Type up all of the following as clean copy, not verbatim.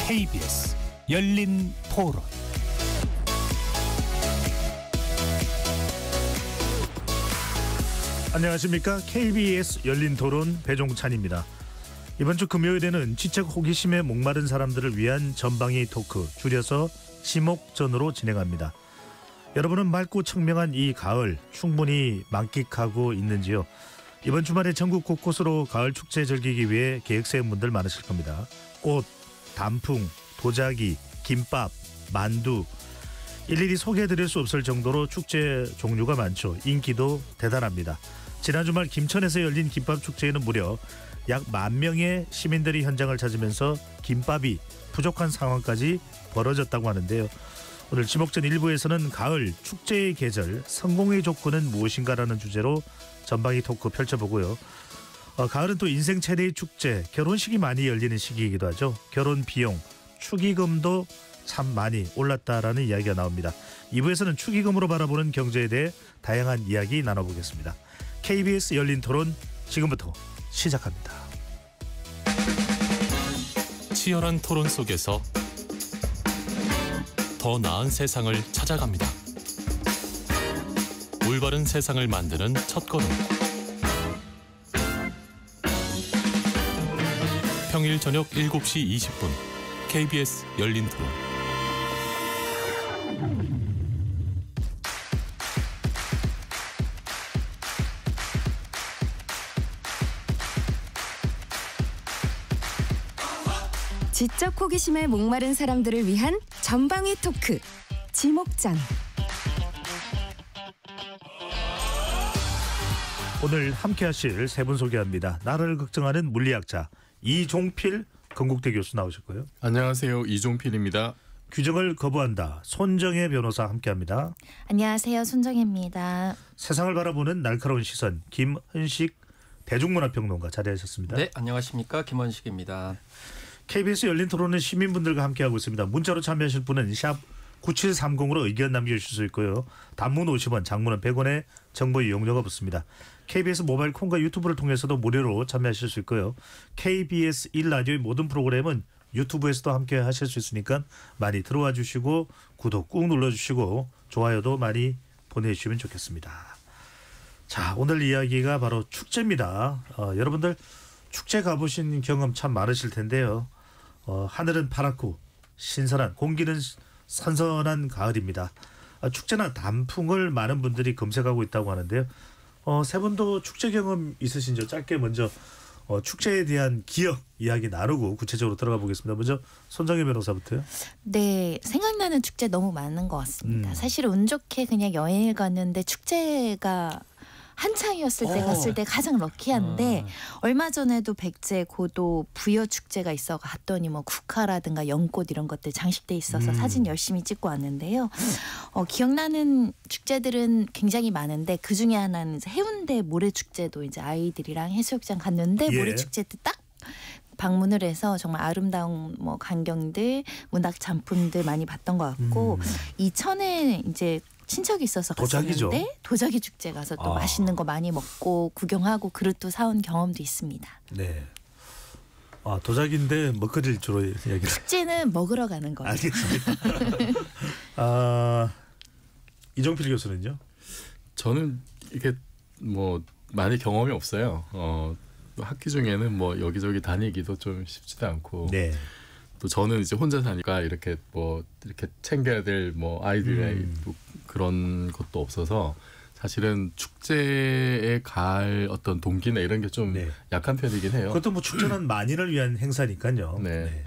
KBS 열린 토론. 안녕하십니까. KBS 열린 토론 배종찬입니다. 이번 주 금요일에는 지적 호기심에 목마른 사람들을 위한 전방위 토크, 줄여서 지목전으로 진행합니다. 여러분은 맑고 청명한 이 가을 충분히 만끽하고 있는지요? 이번 주말에 전국 곳곳으로 가을 축제 즐기기 위해 계획 세운 분들 많으실 겁니다. 꽃, 단풍, 도자기, 김밥, 만두, 일일이 소개해드릴 수 없을 정도로 축제 종류가 많죠. 인기도 대단합니다. 지난 주말 김천에서 열린 김밥축제에는 무려 약 10,000명의 시민들이 현장을 찾으면서 김밥이 부족한 상황까지 벌어졌다고 하는데요. 오늘 지목전 1부에서는 가을 축제의 계절, 성공의 조건은 무엇인가라는 주제로 전방위 토크 펼쳐보고요. 가을은 또 인생 최대의 축제, 결혼식이 많이 열리는 시기이기도 하죠. 결혼 비용, 축의금도 참 많이 올랐다라는 이야기가 나옵니다. 2부에서는 축의금으로 바라보는 경제에 대해 다양한 이야기 나눠보겠습니다. KBS 열린 토론 지금부터 시작합니다. 치열한 토론 속에서 더 나은 세상을 찾아갑니다. 올바른 세상을 만드는 첫걸음. 평일 저녁 7시 20분 KBS 열린 토론. 지적 호기심에 목마른 사람들을 위한 전방위 토크, 지목전. 오늘 함께 하실 세 분 소개합니다. 나라를 걱정하는 물리학자 이종필 건국대 교수 나오셨고요. 안녕하세요. 이종필입니다. 규정을 거부한다. 손정혜 변호사 함께합니다. 안녕하세요. 손정혜입니다. 세상을 바라보는 날카로운 시선 김헌식 대중문화평론가 자리하셨습니다. 네, 안녕하십니까. 김헌식입니다. KBS 열린 토론은 시민분들과 함께하고 있습니다. 문자로 참여하실 분은 샵 9730으로 의견 남겨주실 수 있고요. 단문 50원, 장문은 100원의 정보 이용료가 붙습니다. KBS 모바일 콩과 유튜브를 통해서도 무료로 참여하실 수 있고요. KBS 1라디오의 모든 프로그램은 유튜브에서도 함께 하실 수 있으니까 많이 들어와 주시고 구독 꾹 눌러주시고 좋아요도 많이 보내주시면 좋겠습니다. 자, 오늘 이야기가 바로 축제입니다. 여러분들 축제 가보신 경험 참 많으실 텐데요. 하늘은 파랗고 신선한, 공기는 선선한 가을입니다. 축제나 단풍을 많은 분들이 검색하고 있다고 하는데요. 세 분도 축제 경험 있으신죠? 짧게 먼저 축제에 대한 기억 이야기 나누고 구체적으로 들어가 보겠습니다. 먼저 손정혜 변호사부터요. 네, 생각나는 축제 너무 많은 것 같습니다. 사실 운 좋게 그냥 여행을 갔는데 축제가 한창이었을 때 갔을 때 가장 럭키한데 얼마 전에도 백제 고도 부여 축제가 있어 갔더니 뭐 국화라든가 연꽃 이런 것들 장식돼 있어서 사진 열심히 찍고 왔는데요. 기억나는 축제들은 굉장히 많은데 그 중에 하나는 이제 해운대 모래축제도 이제 아이들이랑 해수욕장 갔는데 모래축제 때 딱 방문을 해서 정말 아름다운 뭐 광경들, 문학 작품들 많이 봤던 것 같고 이천에 이제 친척이 있어서 도자기죠. 갔었는데 도자기 축제 가서 또 맛있는 거 많이 먹고 구경하고 그릇도 사온 경험도 있습니다. 네. 도자기인데 먹거리를 주로 이야기를. 축제는 먹으러 가는 거예요. 알겠습니다. 이종필 교수는요? 저는 이게 뭐 많이 경험이 없어요. 학기 중에는 뭐 여기저기 다니기도 좀 쉽지도 않고. 네. 또 저는 이제 혼자 사니까 이렇게 뭐 이렇게 챙겨야 될 뭐 아이들의 그런 것도 없어서 사실은 축제에 갈 어떤 동기나 이런 게 좀 약한 편이긴 해요. 그것도 뭐 축제는 만인을 위한 행사니까요. 네.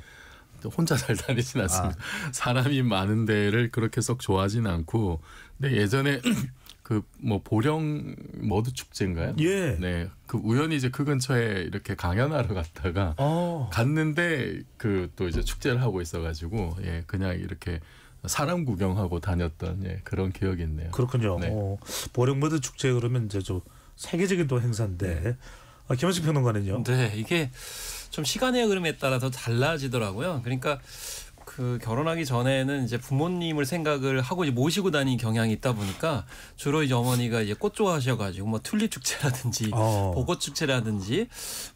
혼자 잘 다니진 않습니다. 사람이 많은 데를 그렇게 썩 좋아하진 않고. 근데 예전에 그 뭐 보령 머드 축제인가요? 예. 네. 그 우연히 이제 그 근처에 이렇게 강연하러 갔다가 갔는데 그 또 이제 축제를 하고 있어가지고 그냥 이렇게 사람 구경하고 다녔던 그런 기억이 있네요. 그렇군요. 네. 보령 머드 축제 그러면 이제 좀 세계적인 또 행사인데 김헌식 평론가는요? 네, 이게 좀 시간의 흐름에 따라서 달라지더라고요. 그러니까 그 결혼하기 전에는 이제 부모님을 생각을 하고 이제 모시고 다니는 경향이 있다 보니까 주로 이제 어머니가 이제 꽃 좋아하셔가지고 뭐 튤립 축제라든지 벚꽃 축제라든지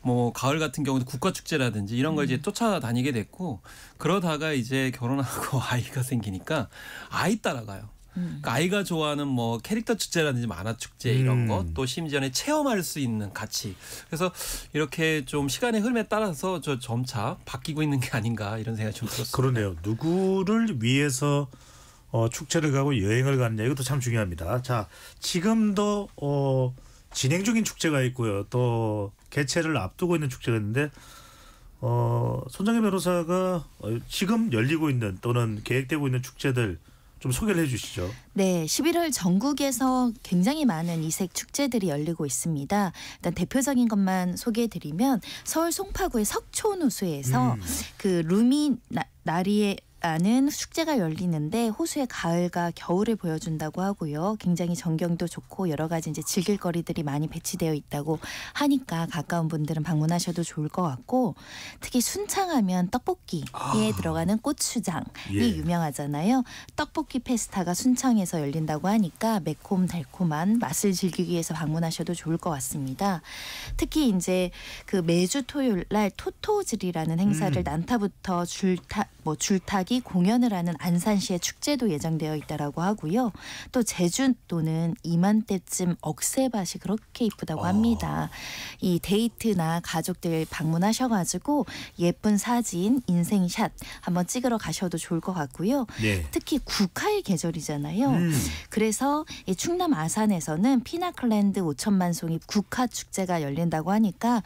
뭐 가을 같은 경우도 국화 축제라든지 이런 걸 이제 쫓아다니게 됐고 그러다가 이제 결혼하고 아이가 생기니까 아이 따라가요. 그러니까 아이가 좋아하는 뭐 캐릭터 축제라든지 만화 축제 이런 것 또 심지어는 체험할 수 있는 가치 그래서 이렇게 좀 시간의 흐름에 따라서 저 점차 바뀌고 있는 게 아닌가 이런 생각이 좀 들었습니다. 그러네요. 누구를 위해서 축제를 가고 여행을 가느냐 이것도 참 중요합니다. 자, 지금도 진행 중인 축제가 있고요. 또 개최를 앞두고 있는 축제가 있는데 손정혜 변호사가 지금 열리고 있는 또는 계획되고 있는 축제들 좀 소개를 해주시죠. 네, 11월 전국에서 굉장히 많은 이색 축제들이 열리고 있습니다. 일단 대표적인 것만 소개해드리면 서울 송파구의 석촌호수에서 그 루미 나리에 라는 축제가 열리는데 호수의 가을과 겨울을 보여준다고 하고요. 굉장히 전경도 좋고 여러 가지 이제 즐길 거리들이 많이 배치되어 있다고 하니까 가까운 분들은 방문하셔도 좋을 것 같고 특히 순창하면 떡볶이에 들어가는 고추장이 유명하잖아요. 떡볶이 페스타가 순창에서 열린다고 하니까 매콤 달콤한 맛을 즐기기 위해서 방문하셔도 좋을 것 같습니다. 특히 이제 그 매주 토요일 날 토토즐이라는 행사를 난타부터 줄타기 공연을 하는 안산시의 축제도 예정되어 있다라고 하고요. 또 제주도는 이맘때쯤 억새밭이 그렇게 이쁘다고 합니다. 이 데이트나 가족들 방문하셔가지고 예쁜 사진, 인생샷 한번 찍으러 가셔도 좋을 것 같고요. 네. 특히 국화의 계절이잖아요. 그래서 이 충남 아산에서는 피나클랜드 5천만 송이 국화 축제가 열린다고 하니까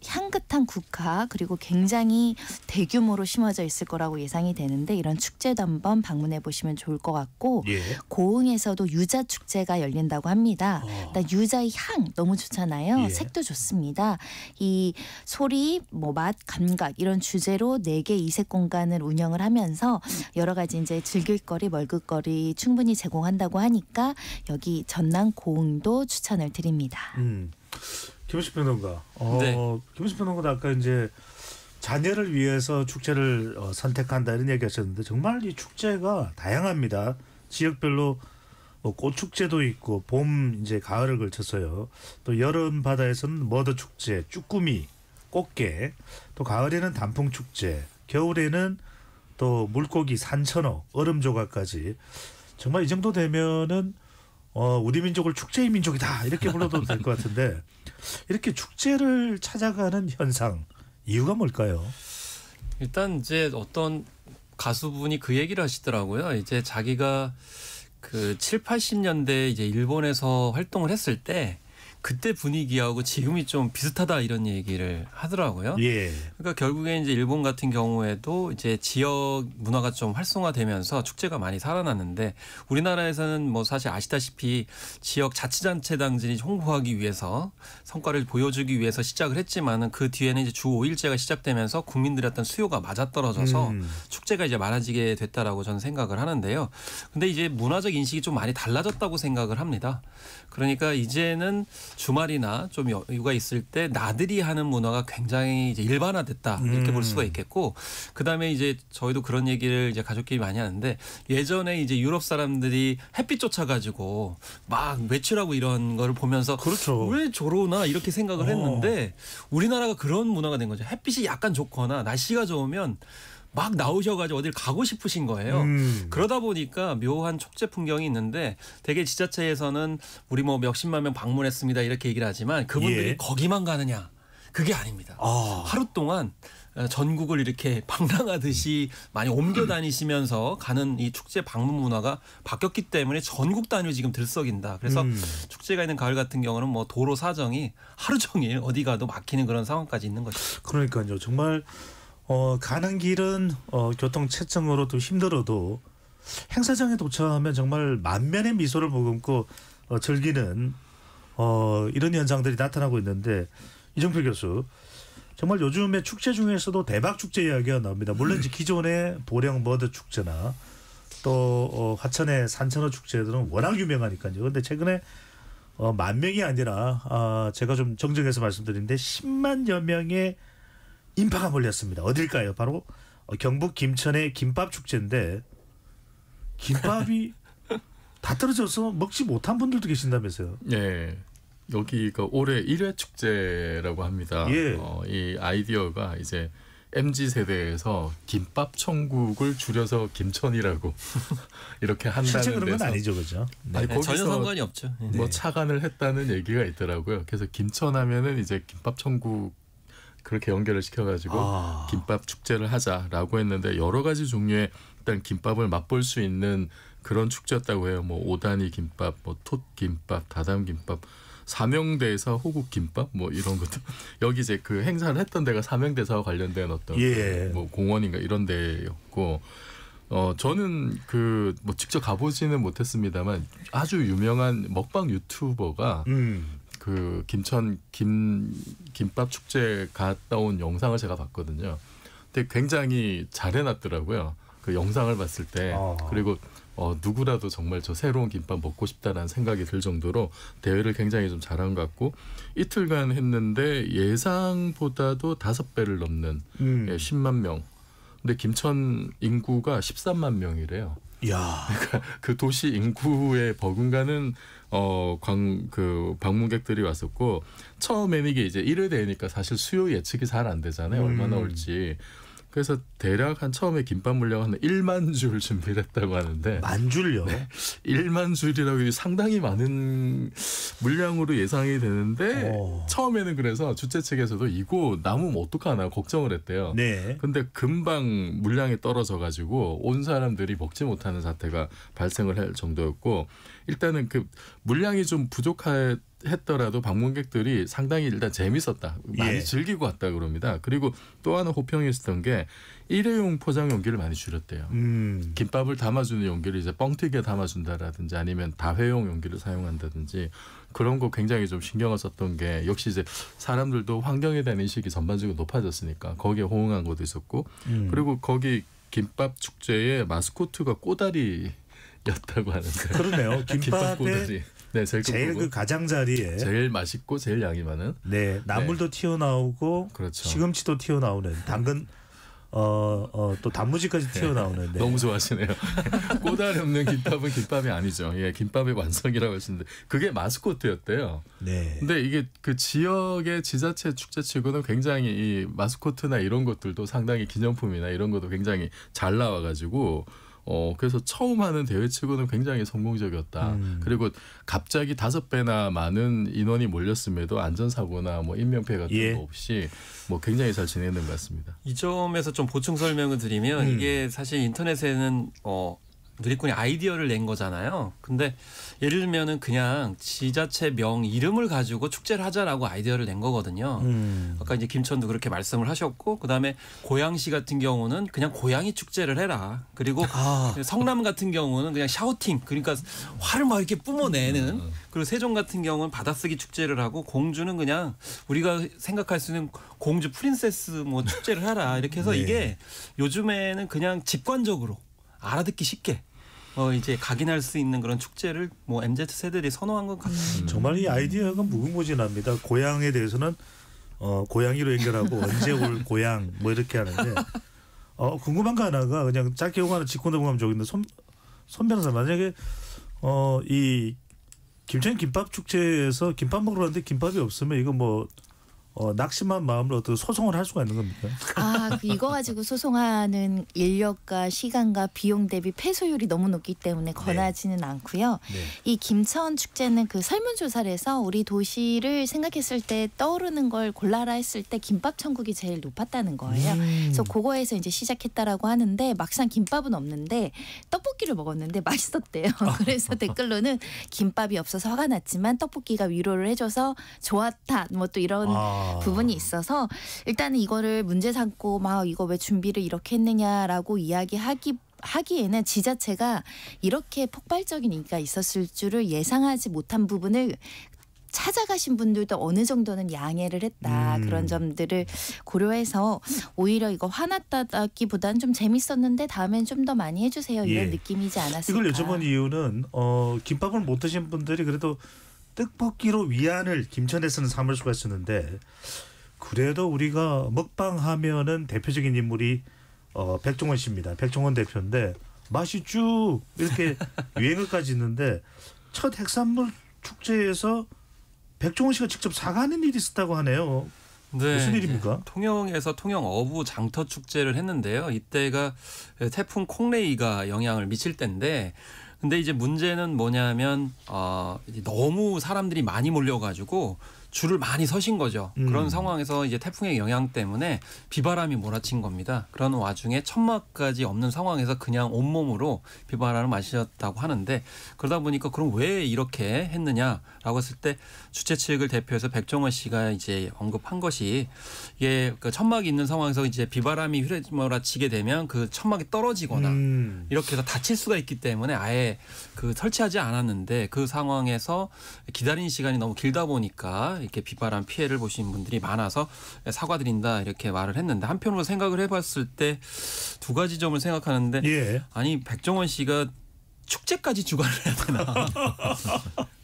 향긋한 국화 그리고 굉장히 대규모로 심어져 있을 거라고 예상이 되는데 이런 축제도 한번 방문해 보시면 좋을 것 같고 고흥에서도 유자 축제가 열린다고 합니다. 유자의 향 너무 좋잖아요. 색도 좋습니다. 이 소리, 뭐 맛, 감각 이런 주제로 4개 이색 공간을 운영을 하면서 여러 가지 이제 즐길거리, 먹을거리 충분히 제공한다고 하니까 여기 전남 고흥도 추천을 드립니다. 김은식 평론가. 네. 김은식 평론가도 아까 이제 자녀를 위해서 축제를 선택한다 이런 얘기하셨는데 정말 이 축제가 다양합니다. 지역별로 뭐 꽃축제도 있고 봄 이제 가을을 걸쳐서요. 또 여름 바다에서는 머더 축제, 쭈꾸미, 꽃게, 또 가을에는 단풍 축제, 겨울에는 또 물고기, 산천어, 얼음 조각까지 정말 이 정도 되면은 우리 민족을 축제의 민족이다 이렇게 불러도 될 것 같은데 이렇게 축제를 찾아가는 현상. 이유가 뭘까요? 일단 이제 어떤 가수분이 그 얘기를 하시더라고요. 이제 자기가 그 7, 80년대 이제 일본에서 활동을 했을 때 그때 분위기하고 지금이 좀 비슷하다 이런 얘기를 하더라고요. 예. 그러니까 결국에 이제 일본 같은 경우에도 이제 지역 문화가 좀 활성화되면서 축제가 많이 살아났는데 우리나라에서는 뭐 사실 아시다시피 지역 자치단체장들이 홍보하기 위해서 성과를 보여주기 위해서 시작을 했지만은 그 뒤에는 이제 주 5일제가 시작되면서 국민들의 어떤 수요가 맞아떨어져서 축제가 이제 많아지게 됐다라고 저는 생각을 하는데요. 근데 이제 문화적 인식이 좀 많이 달라졌다고 생각을 합니다. 그러니까 이제는 주말이나 좀 여유가 있을 때 나들이 하는 문화가 굉장히 이제 일반화됐다 이렇게 볼 수가 있겠고 그다음에 이제 저희도 그런 얘기를 이제 가족끼리 많이 하는데 예전에 이제 유럽 사람들이 햇빛 쫓아가지고 막 외출하고 이런 거를 보면서 그렇죠. 왜 저러나 이렇게 생각을 했는데 우리나라가 그런 문화가 된 거죠. 햇빛이 약간 좋거나 날씨가 좋으면 막 나오셔가지고 어딜 가고 싶으신 거예요. 그러다 보니까 묘한 축제 풍경이 있는데 대개 지자체에서는 우리 뭐 몇십만 명 방문했습니다 이렇게 얘기를 하지만 그분들이 거기만 가느냐 그게 아닙니다. 하루 동안 전국을 이렇게 방랑하듯이 많이 옮겨 다니시면서 가는 이 축제 방문 문화가 바뀌었기 때문에 전국 단위로 지금 들썩인다. 그래서 축제가 있는 가을 같은 경우는 뭐 도로 사정이 하루 종일 어디 가도 막히는 그런 상황까지 있는 것이죠. 그러니까요. 정말 가는 길은 교통체증으로 또 힘들어도 행사장에 도착하면 정말 만면의 미소를 머금고 즐기는 이런 현상들이 나타나고 있는데 이정필 교수 정말 요즘에 축제 중에서도 대박 축제 이야기가 나옵니다. 물론 이제 기존의 보령 머드 축제나 또 화천의 산천어 축제들은 워낙 유명하니까요. 그런데 최근에 만 명이 아니라 제가 좀 정정해서 말씀드리는데 10만여 명의 인파가 몰렸습니다. 어딜까요? 바로 경북 김천의 김밥 축제인데 김밥이 다 떨어져서 먹지 못한 분들도 계신다면서요. 예. 여기가 올해 1회 축제라고 합니다. 예. 이 아이디어가 이제 MZ 세대에서 김밥 천국을 줄여서 김천이라고 이렇게 실제 한다는 그런 건 데서 아니죠, 그죠? 네. 아니, 네, 전혀 거기서 상관이 없죠. 네. 뭐 착안을 했다는 얘기가 있더라고요. 그래서 김천하면은 이제 김밥 천국 그렇게 연결을 시켜가지고 김밥 축제를 하자라고 했는데 여러 가지 종류의 일단 김밥을 맛볼 수 있는 그런 축제였다고 해요. 뭐 오다니 김밥, 뭐 톳김밥, 다담김밥, 사명대사 호국김밥 뭐 이런 것도 여기 이제 그 행사를 했던 데가 사명대사와 관련된 어떤 예. 뭐 공원인가 이런 데였고 저는 그 뭐 직접 가보지는 못했습니다만 아주 유명한 먹방 유튜버가 그 김천 김밥 축제 갔다 온 영상을 제가 봤거든요. 근데 굉장히 잘 해놨더라고요. 그 영상을 봤을 때 그리고 누구라도 정말 저 새로운 김밥 먹고 싶다라는 생각이 들 정도로 대회를 굉장히 좀 잘한 것 같고 이틀간 했는데 예상보다도 5배를 넘는 10만 명. 근데 김천 인구가 13만 명이래요. 야, 그러니까 그 도시 인구에 버금가는 방문객들이 왔었고 처음에는 이게 이제 1회 대회니까 사실 수요 예측이 잘 안 되잖아요. 얼마나 올지. 그래서 대략 한 처음에 김밥 물량 한 1만 줄 준비를 했다고 하는데 만 줄요? 네, 1만 줄이라고 상당히 많은 물량으로 예상이 되는데 처음에는 그래서 주최 측에서도 이거 남으면 어떡하나 걱정을 했대요. 네. 근데 금방 물량이 떨어져 가지고 온 사람들이 먹지 못하는 사태가 발생을 할 정도였고 일단은 그 물량이 좀 부족했더라도 방문객들이 상당히 일단 재밌었다. 많이 즐기고 왔다 그럽니다. 그리고 또 하나 호평이 있었던 게 일회용 포장 용기를 많이 줄였대요. 김밥을 담아주는 용기를 이제 뻥튀기에 담아준다라든지 아니면 다회용 용기를 사용한다든지 그런 거 굉장히 좀 신경을 썼던 게 역시 이제 사람들도 환경에 대한 인식이 전반적으로 높아졌으니까 거기에 호응한 것도 있었고 그리고 거기 김밥 축제의 마스코트가 꼬다리였다고 하는데 그러네요. 김밥에 꼬다리. 네, 제일 그 가장자리에 제일 맛있고 제일 양이 많은. 네, 나물도 튀어나오고 그렇죠. 시금치도 튀어나오는 당근 또 단무지까지 튀어나오는. 네. 너무 좋아하시네요. 꼬다리 없는 김밥은 김밥이 아니죠. 예, 김밥의 완성이라고 하시는데 그게 마스코트였대요. 네. 근데 이게 그 지역의 지자체 축제치고는 굉장히 이 마스코트나 이런 것들도 상당히 기념품이나 이런 것도 굉장히 잘 나와가지고. 그래서 처음 하는 대회치고는 굉장히 성공적이었다. 그리고 갑자기 5배나 많은 인원이 몰렸음에도 안전사고나 뭐 인명피해 같은 거 없이 뭐 굉장히 잘 진행된 것 같습니다. 이 점에서 좀 보충 설명을 드리면 이게 사실 인터넷에는 누리꾼이 아이디어를 낸 거잖아요. 근데 예를 들면은 그냥 지자체 명 이름을 가지고 축제를 하자라고 아이디어를 낸 거거든요. 아까 이제 김천도 그렇게 말씀을 하셨고 그다음에 고양시 같은 경우는 그냥 고양이 축제를 해라. 그리고 성남 같은 경우는 그냥 샤우팅 그러니까 화를 막 이렇게 뿜어내는 그리고 세종 같은 경우는 받아쓰기 축제를 하고 공주는 그냥 우리가 생각할 수 있는 공주 프린세스 뭐 축제를 하라. 이렇게 해서 이게 요즘에는 그냥 직관적으로 알아듣기 쉽게 이제 각인할 수 있는 그런 축제를 뭐 MZ 세대들이 선호한 것 같습니다. 정말 이 아이디어가 무궁무진합니다. 고향에 대해서는 고양이로 연결하고 언제 올 고향 뭐 이렇게 하는데 궁금한 거 하나가 그냥 짧게 요거 하나 짚고 넘어가면 좋겠는데 손 변호사 만약에 이 김천 김밥 축제에서 김밥 먹으러 갔는데 김밥이 없으면 이거 뭐 낙심한 마음으로 어떻게 소송을 할 수가 있는 겁니까? 이거 가지고 소송하는 인력과 시간과 비용 대비 패소율이 너무 높기 때문에 권하지는 않고요. 네. 이 김천 축제는 그 설문조사를 해서 우리 도시를 생각했을 때 떠오르는 걸 골라라 했을 때 김밥 천국이 제일 높았다는 거예요. 그래서 그거에서 이제 시작했다라고 하는데 막상 김밥은 없는데 떡볶이를 먹었는데 맛있었대요. 그래서 댓글로는 김밥이 없어서 화가 났지만 떡볶이가 위로를 해줘서 좋았다. 뭐 또 이런 부분이 있어서 일단은 이거를 문제 삼고 막 이거 왜 준비를 이렇게 했느냐라고 하기에는 지자체가 이렇게 폭발적인 인기가 있었을 줄을 예상하지 못한 부분을 찾아가신 분들도 어느 정도는 양해를 했다. 그런 점들을 고려해서 오히려 이거 화났다기보다는 좀 재밌었는데 다음엔 좀 더 많이 해주세요. 이런 느낌이지 않았을까. 이걸 여쭤본 이유는 김밥을 못 드신 분들이 그래도 떡볶이로 위안을 김천에서는 삼을 수가 있었는데 그래도 우리가 먹방하면은 대표적인 인물이 백종원 씨입니다. 백종원 대표인데 맛이 쭉 이렇게 유행어까지 있는데 첫 핵산물 축제에서 백종원 씨가 직접 사과하는 일이 있었다고 하네요. 네, 무슨 일입니까? 통영에서 통영 어부 장터 축제를 했는데요. 이때가 태풍 콩레이가 영향을 미칠 때인데, 근데 이제 문제는 뭐냐면 이제 너무 사람들이 많이 몰려가지고 줄을 많이 서신 거죠. 그런 상황에서 이제 태풍의 영향 때문에 비바람이 몰아친 겁니다. 그런 와중에 천막까지 없는 상황에서 그냥 온몸으로 비바람을 마셨다고 하는데, 그러다 보니까 그럼 왜 이렇게 했느냐라고 했을 때 주최 측을 대표해서 백종원 씨가 이제 언급한 것이, 이게 그 천막이 있는 상황에서 이제 비바람이 휘몰아치게 되면 그 천막이 떨어지거나 이렇게 해서 다칠 수가 있기 때문에 아예 그 설치하지 않았는데, 그 상황에서 기다리는 시간이 너무 길다 보니까 이렇게 비바람 피해를 보신 분들이 많아서 사과드린다 이렇게 말을 했는데, 한편으로 생각을 해봤을 때 두 가지 점을 생각하는데, 예. 아니 백종원 씨가 축제까지 주관을 해야 되나?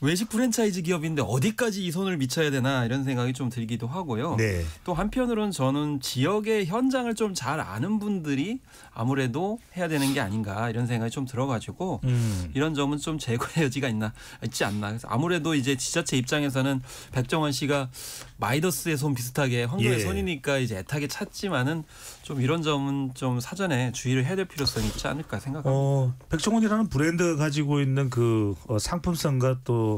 외식 프랜차이즈 기업인데 어디까지 이 손을 미쳐야 되나 이런 생각이 좀 들기도 하고요. 네. 또 한편으로는 저는 지역의 현장을 좀 잘 아는 분들이 아무래도 해야 되는 게 아닌가 이런 생각이 좀 들어가지고 이런 점은 좀 제고의 여지가 있지 않나. 그래서 아무래도 이제 지자체 입장에서는 백종원 씨가 마이더스의 손 비슷하게 황금의 예. 손이니까 이제 애타게 찾지만은 좀 이런 점은 좀 사전에 주의를 해야 될 필요성이 있지 않을까 생각합니다. 백종원이라는 브랜드가 가지고 있는 그 상품성과 또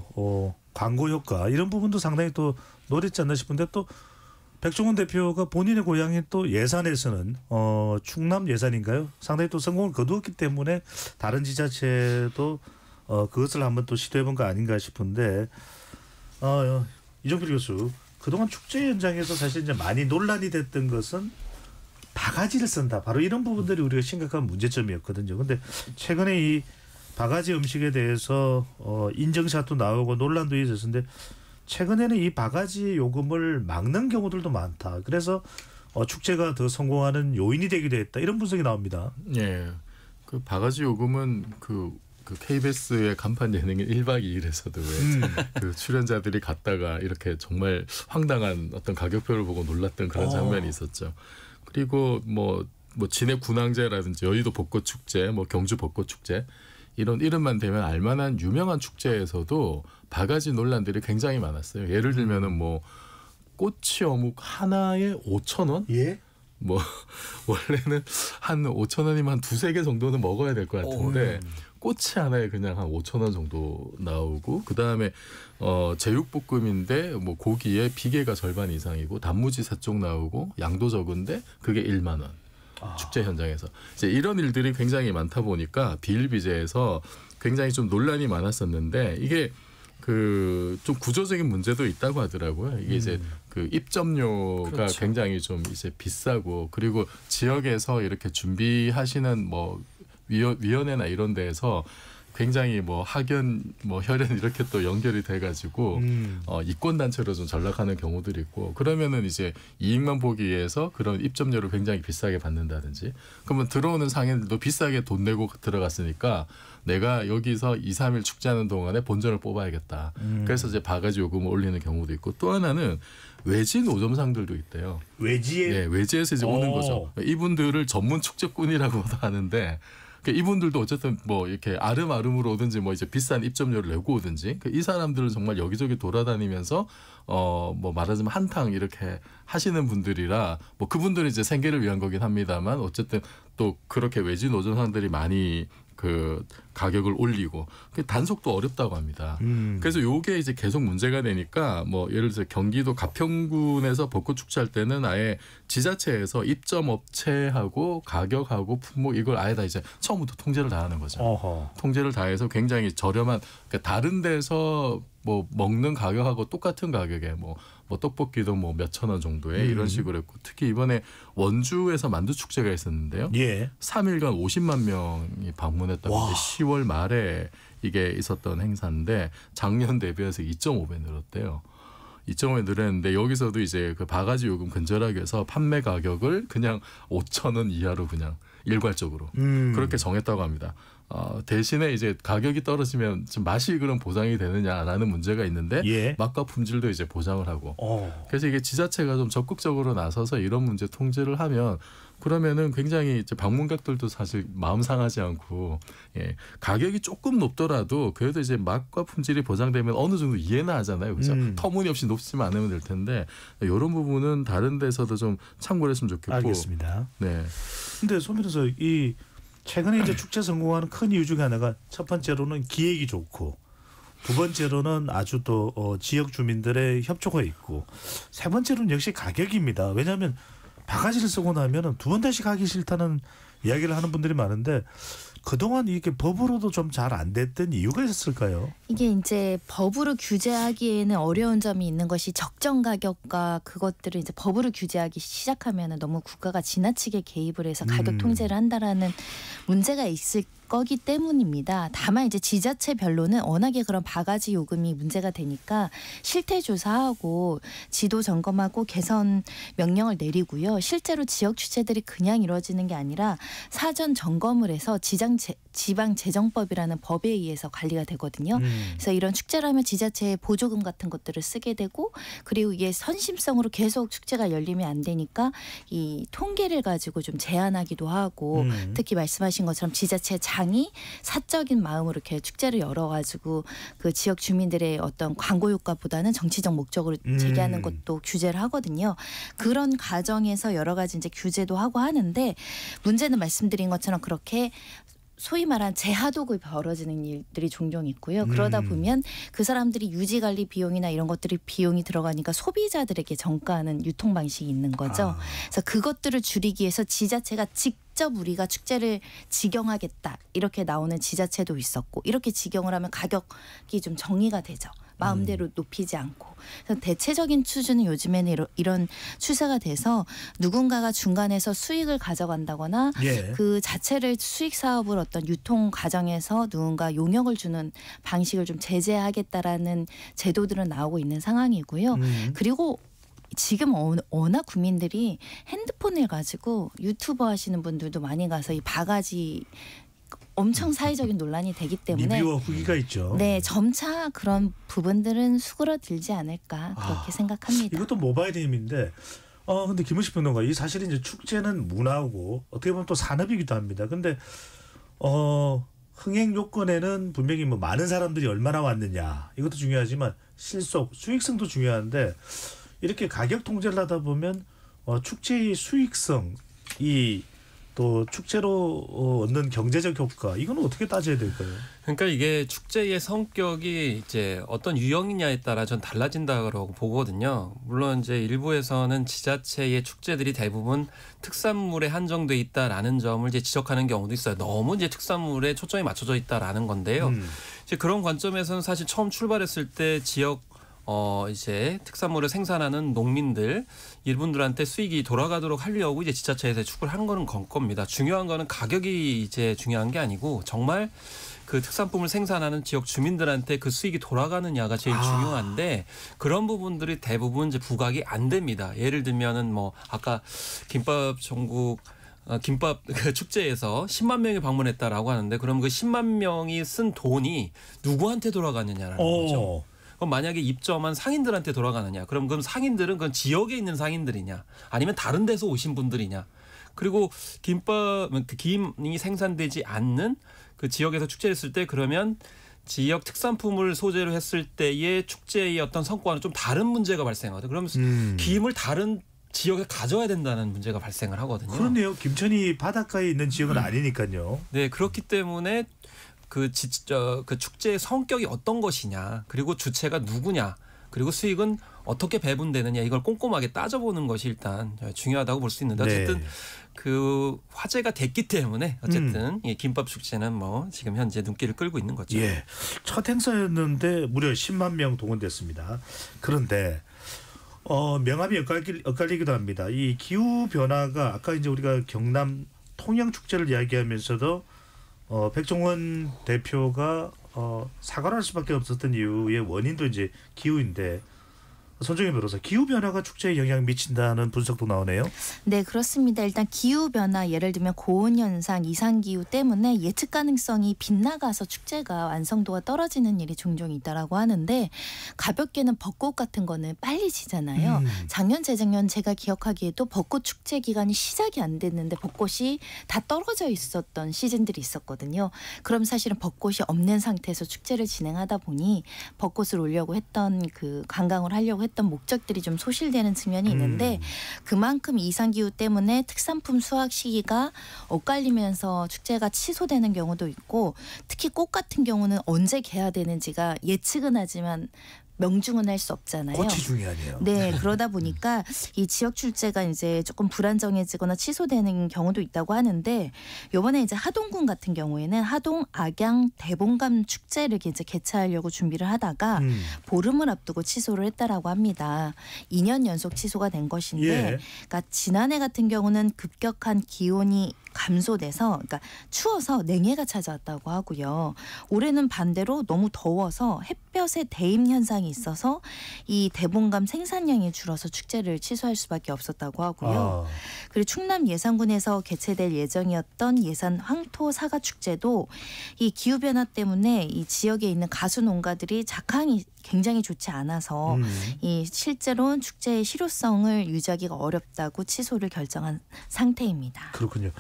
광고 효과 이런 부분도 상당히 또 노렸지 않나 싶은데, 또 백종원 대표가 본인의 고향인 또 예산에서는 충남 예산인가요? 상당히 또 성공을 거두었기 때문에 다른 지자체도 그것을 한번 또 시도해본 거 아닌가 싶은데, 이종필 교수, 그동안 축제 현장에서 사실 이제 많이 논란이 됐던 것은 바가지를 쓴다. 바로 이런 부분들이 우리가 심각한 문제점이었거든요. 근데 최근에 이 바가지 음식에 대해서 인증샷도 나오고 논란도 있었는데, 최근에는 이 바가지 요금을 막는 경우들도 많다. 그래서 축제가 더 성공하는 요인이 되기도 했다. 이런 분석이 나옵니다. 예, 그 바가지 요금은 그 KBS의 간판 예능인 1박 2일에서도 왜 그 출연자들이 갔다가 이렇게 정말 황당한 어떤 가격표를 보고 놀랐던 그런 장면이 있었죠. 그리고 뭐 진해 군항제라든지 여의도 벚꽃 축제, 뭐 경주 벚꽃 축제, 이런 이름만 되면 알만한 유명한 축제에서도 바가지 논란들이 굉장히 많았어요. 예를 들면은 뭐 꼬치 어묵 하나에 5,000원? 예? 뭐 원래는 한 5,000원이면 한 두세 개 정도는 먹어야 될 것 같은데 꼬치 하나에 그냥 한 5,000원 정도 나오고, 그다음에 제육볶음인데 뭐 고기에 비계가 절반 이상이고 단무지 3쪽 나오고 양도 적은데 그게 1만 원. 축제 현장에서 이제 이런 일들이 굉장히 많다 보니까 비일비재해서 굉장히 좀 논란이 많았었는데, 이게 그 좀 구조적인 문제도 있다고 하더라고요. 이게 이제 그 입점료가 그렇죠. 굉장히 좀 이제 비싸고, 그리고 지역에서 이렇게 준비하시는 뭐 위원회나 이런 데에서 굉장히 뭐 학연, 뭐 혈연 이렇게 또 연결이 돼가지고 이권 단체로 좀 전락하는 경우들이 있고, 그러면은 이제 이익만 보기 위해서 그런 입점료를 굉장히 비싸게 받는다든지, 그러면 들어오는 상인들도 비싸게 돈 내고 들어갔으니까 내가 여기서 2, 3일 축제하는 동안에 본전을 뽑아야겠다. 그래서 이제 바가지 요금을 올리는 경우도 있고, 또 하나는 외지 노점상들도 있대요. 외지에? 예, 외지에서 이제 오는 거죠. 이분들을 전문 축제꾼이라고도 하는데, 이분들도 어쨌든 뭐 이렇게 아름아름으로 오든지 뭐 이제 비싼 입점료를 내고 오든지, 이 사람들은 정말 여기저기 돌아다니면서 뭐 말하자면 한탕 이렇게 하시는 분들이라, 뭐 그분들은 이제 생계를 위한 거긴 합니다만, 어쨌든 또 그렇게 외지 노점상들이 많이 그 가격을 올리고 단속도 어렵다고 합니다. 그래서 요게 이제 계속 문제가 되니까, 뭐 예를 들어서 경기도 가평군에서 벚꽃 축제할 때는 아예 지자체에서 입점 업체하고 가격하고 품목 이걸 아예 다 이제 처음부터 통제를 다 하는 거죠. 통제를 다 해서 굉장히 저렴한, 그러니까 다른 데서 뭐 먹는 가격하고 똑같은 가격에 뭐 떡볶이도 뭐 몇천 원 정도에 이런 식으로 했고, 특히 이번에 원주에서 만두 축제가 있었는데요. 예. 3일간 50만 명이 방문했다고. 10월 말에 이게 있었던 행사인데 작년 대비해서 2.5배 늘었대요. 2.5배 늘었는데, 여기서도 이제 그 바가지 요금 근절하기 위해서 판매 가격을 그냥 5,000원 이하로 그냥 일괄적으로 그렇게 정했다고 합니다. 대신에 이제 가격이 떨어지면 좀 맛이 그럼 보장이 되느냐라는 문제가 있는데 예. 맛과 품질도 이제 보장을 하고 그래서 이게 지자체가 좀 적극적으로 나서서 이런 문제 통제를 하면 그러면은 굉장히 이제 방문객들도 사실 마음 상하지 않고 예, 가격이 조금 높더라도 그래도 이제 맛과 품질이 보장되면 어느 정도 이해는 하잖아요. 그죠? 터무니없이 높지만 않으면 될 텐데 이런 부분은 다른 데서도 좀 참고를 했으면 좋겠고. 알겠습니다. 네. 근데 소면에서 이 최근에 이제 축제 성공하는 큰 이유 중에 하나가 첫 번째로는 기획이 좋고 두 번째로는 아주 또 지역 주민들의 협조가 있고 세 번째로는 역시 가격입니다. 왜냐하면 바가지를 쓰고 나면은 두 번 다시 가기 싫다는 이야기를 하는 분들이 많은데 그동안 이게 법으로도 좀 잘 안 됐던 이유가 있었을까요? 이게 이제 법으로 규제하기에는 어려운 점이 있는 것이 적정 가격과 그것들을 이제 법으로 규제하기 시작하면은 너무 국가가 지나치게 개입을 해서 가격 통제를 한다라는 문제가 있을 거기 때문입니다. 다만 이제 지자체별로는 워낙에 그런 바가지 요금이 문제가 되니까 실태 조사하고 지도 점검하고 개선 명령을 내리고요. 실제로 지역 주체들이 그냥 이루어지는 게 아니라 사전 점검을 해서 지방재정법이라는 법에 의해서 관리가 되거든요. 그래서 이런 축제를 하면 지자체의 보조금 같은 것들을 쓰게 되고 그리고 이게 선심성으로 계속 축제가 열리면 안 되니까 이 통계를 가지고 좀 제한하기도 하고 특히 말씀하신 것처럼 지자체 장이 사적인 마음으로 이렇게 축제를 열어가지고 그 지역 주민들의 어떤 광고 효과보다는 정치적 목적으로 제기하는 것도 규제를 하거든요. 그런 과정에서 여러 가지 이제 규제도 하고 하는데 문제는 말씀드린 것처럼 그렇게 소위 말한 재하독이 벌어지는 일들이 종종 있고요. 그러다 보면 그 사람들이 유지관리 비용이나 이런 것들이 비용이 들어가니까 소비자들에게 전가하는 유통 방식이 있는 거죠. 그래서 그것들을 줄이기 위해서 지자체가 직접 우리가 축제를 직영하겠다 이렇게 나오는 지자체도 있었고 이렇게 직영을 하면 가격이 좀 정의가 되죠. 마음대로 높이지 않고. 그래서 대체적인 추세는 요즘에는 이런 추세가 돼서 누군가가 중간에서 수익을 가져간다거나 예. 그 자체를 수익 사업을 어떤 유통 과정에서 누군가 용역을 주는 방식을 좀 제재하겠다라는 제도들은 나오고 있는 상황이고요. 그리고 지금 워낙 국민들이 핸드폰을 가지고 유튜버 하시는 분들도 많이 가서 이 바가지 엄청 사회적인 논란이 되기 때문에 리뷰와 후기가 있죠. 네, 점차 그런 부분들은 수그러들지 않을까 그렇게 생각합니다. 이것도 모바일의 힘인데 근데 김은식 평론가 이 사실 이제 축제는 문화고 어떻게 보면 또 산업이기도 합니다. 근데 흥행 요건에는 분명히 뭐 많은 사람들이 얼마나 왔느냐 이것도 중요하지만 실속, 수익성도 중요한데 이렇게 가격 통제를 하다 보면 축제의 수익성이 또 축제로 얻는 경제적 효과 이건 어떻게 따져야 될까요? 그러니까 이게 축제의 성격이 이제 어떤 유형이냐에 따라 전 달라진다고 보거든요. 물론 이제 일부에서는 지자체의 축제들이 대부분 특산물에 한정돼 있다라는 점을 이제 지적하는 경우도 있어요. 너무 이제 특산물에 초점이 맞춰져 있다라는 건데요. 이제 그런 관점에서는 사실 처음 출발했을 때 지역 이제 특산물을 생산하는 농민들 이분들한테 수익이 돌아가도록 하려고 이제 지자체에서 축을 한 거는 겁니다. 중요한 거는 가격이 이제 중요한 게 아니고 정말 그 특산품을 생산하는 지역 주민들한테 그 수익이 돌아가느냐가 제일 중요한데 그런 부분들이 대부분 이제 부각이 안 됩니다. 예를 들면은 뭐 아까 김밥 전국 김밥 축제에서 10만 명이 방문했다라고 하는데 그럼 그 10만 명이 쓴 돈이 누구한테 돌아가느냐라는 거죠. 그럼 만약에 입점한 상인들한테 돌아가느냐? 그럼 상인들은 그건 지역에 있는 상인들이냐? 아니면 다른 데서 오신 분들이냐? 그리고 김이 생산되지 않는 그 지역에서 축제했을 때 그러면 지역 특산품을 소재로 했을 때의 축제의 어떤 성과는 좀 다른 문제가 발생하거든요. 그러면서 김을 다른 지역에 가져야 된다는 문제가 발생을 하거든요. 그렇네요. 김천이 바닷가에 있는 지역은 아니니까요. 네, 그렇기 때문에 그 축제의 성격이 어떤 것이냐, 그리고 주체가 누구냐, 그리고 수익은 어떻게 배분되느냐 이걸 꼼꼼하게 따져보는 것이 일단 중요하다고 볼 수 있는데 어쨌든 네. 그 화제가 됐기 때문에 어쨌든 이 김밥 축제는 뭐 지금 현재 눈길을 끌고 있는 거죠. 예, 첫 행사였는데 무려 10만 명 동원됐습니다. 그런데 명함이 엇갈리기도 합니다. 이 기후 변화가 아까 이제 우리가 경남 통영 축제를 이야기하면서도 백종원 대표가 사과를 할 수밖에 없었던 이유의 원인도 이제 기후인데 손정혜 변호사, 기후 변화가 축제에 영향 미친다는 분석도 나오네요. 네, 그렇습니다. 일단 기후 변화, 예를 들면 고온 현상, 이상 기후 때문에 예측 가능성이 빗나가서 축제가 완성도가 떨어지는 일이 종종 있다라고 하는데, 가볍게는 벚꽃 같은 거는 빨리 지잖아요. 작년, 재작년 제가 기억하기에도 벚꽃 축제 기간이 시작이 안 됐는데 벚꽃이 다 떨어져 있었던 시즌들이 있었거든요. 그럼 사실은 벚꽃이 없는 상태에서 축제를 진행하다 보니 벚꽃을 올려고 했던 그 관광을 하려고 했던 목적들이 좀 소실되는 측면이 있는데, 그만큼 이상기후 때문에 특산품 수확 시기가 엇갈리면서 축제가 취소되는 경우도 있고, 특히 꽃 같은 경우는 언제 개화되는지가 예측은 하지만 명중은 할 수 없잖아요. 꽃이 중요하네요. 네, 그러다 보니까 이 지역 출제가 이제 조금 불안정해지거나 취소되는 경우도 있다고 하는데, 이번에 이제 하동군 같은 경우에는 하동 악양 대봉감 축제를 이제 개최하려고 준비를 하다가 보름을 앞두고 취소를 했다라고 합니다. 2년 연속 취소가 된 것인데, 예. 그러니까 지난해 같은 경우는 급격한 기온이 감소돼서, 그러니까 추워서 냉해가 찾아왔다고 하고요. 올해는 반대로 너무 더워서 햇볕의 대임 현상이 있어서 이 대봉감 생산량이 줄어서 축제를 취소할 수밖에 없었다고 하고요. 그리고 충남 예산군에서 개최될 예정이었던 예산 황토 사과 축제도 이 기후 변화 때문에 이 지역에 있는 가수 농가들이 작황이 굉장히 좋지 않아서 이 실제로는 축제의 실효성을 유지하기가 어렵다고 취소를 결정한 상태입니다. 그렇군요.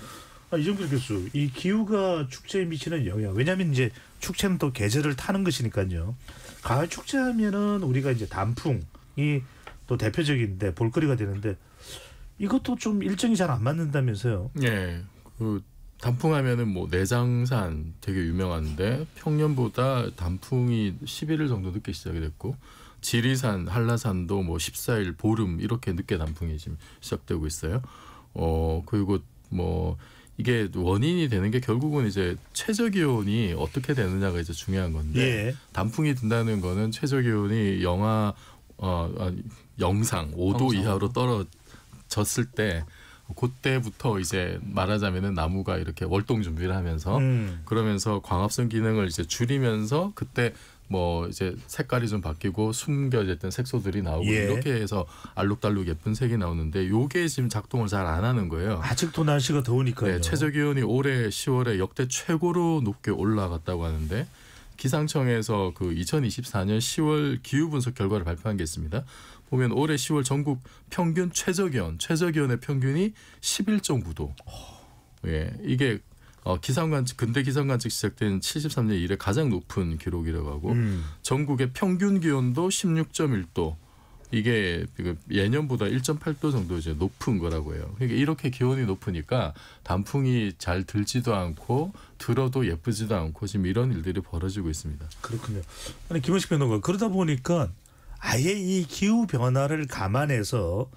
이정필 교수, 이 기후가 축제에 미치는 영향, 왜냐하면 이제 축제는 또 계절을 타는 것이니까요. 가을 축제하면은 우리가 이제 단풍이 또 대표적인데 볼거리가 되는데, 이것도 좀 일정이 잘 안 맞는다면서요? 네, 그 단풍하면은 뭐 내장산 되게 유명한데 평년보다 단풍이 11일 정도 늦게 시작이 됐고, 지리산, 한라산도 뭐 14일 보름 이렇게 늦게 단풍이 지금 시작되고 있어요. 그리고 뭐 이게 원인이 되는 게 결국은 이제 최저 기온이 어떻게 되느냐가 이제 중요한 건데, 예. 단풍이 든다는 거는 최저 기온이 영상 5도 이하로 떨어졌을 때, 그때부터 이제 말하자면은 나무가 이렇게 월동 준비를 하면서 그러면서 광합성 기능을 이제 줄이면서, 그때 뭐 이제 색깔이 좀 바뀌고 숨겨졌던 색소들이 나오고, 예. 이렇게 해서 알록달록 예쁜 색이 나오는데, 요게 지금 작동을 잘 안 하는 거예요. 아직도 날씨가 더우니까요. 네, 최저 기온이 올해 10월에 역대 최고로 높게 올라갔다고 하는데, 기상청에서 그 2024년 10월 기후 분석 결과를 발표한 게 있습니다. 보면 올해 10월 전국 평균 최저기온의 평균이 11.9도. 예, 이게 근대 기상관측 시작된 73년 이래 가장 높은 기록이라고 하고, 전국의 평균 기온도 16.1도. 이게 예년보다 1.8도 정도 이제 높은 거라고 해요. 그러니까 이렇게 기온이 높으니까 단풍이 잘 들지도 않고 들어도 예쁘지도 않고 지금 이런 일들이 벌어지고 있습니다. 그렇군요. 아니, 김원식 변호사, 그러다 보니까 아예 이 기후 변화를 감안해서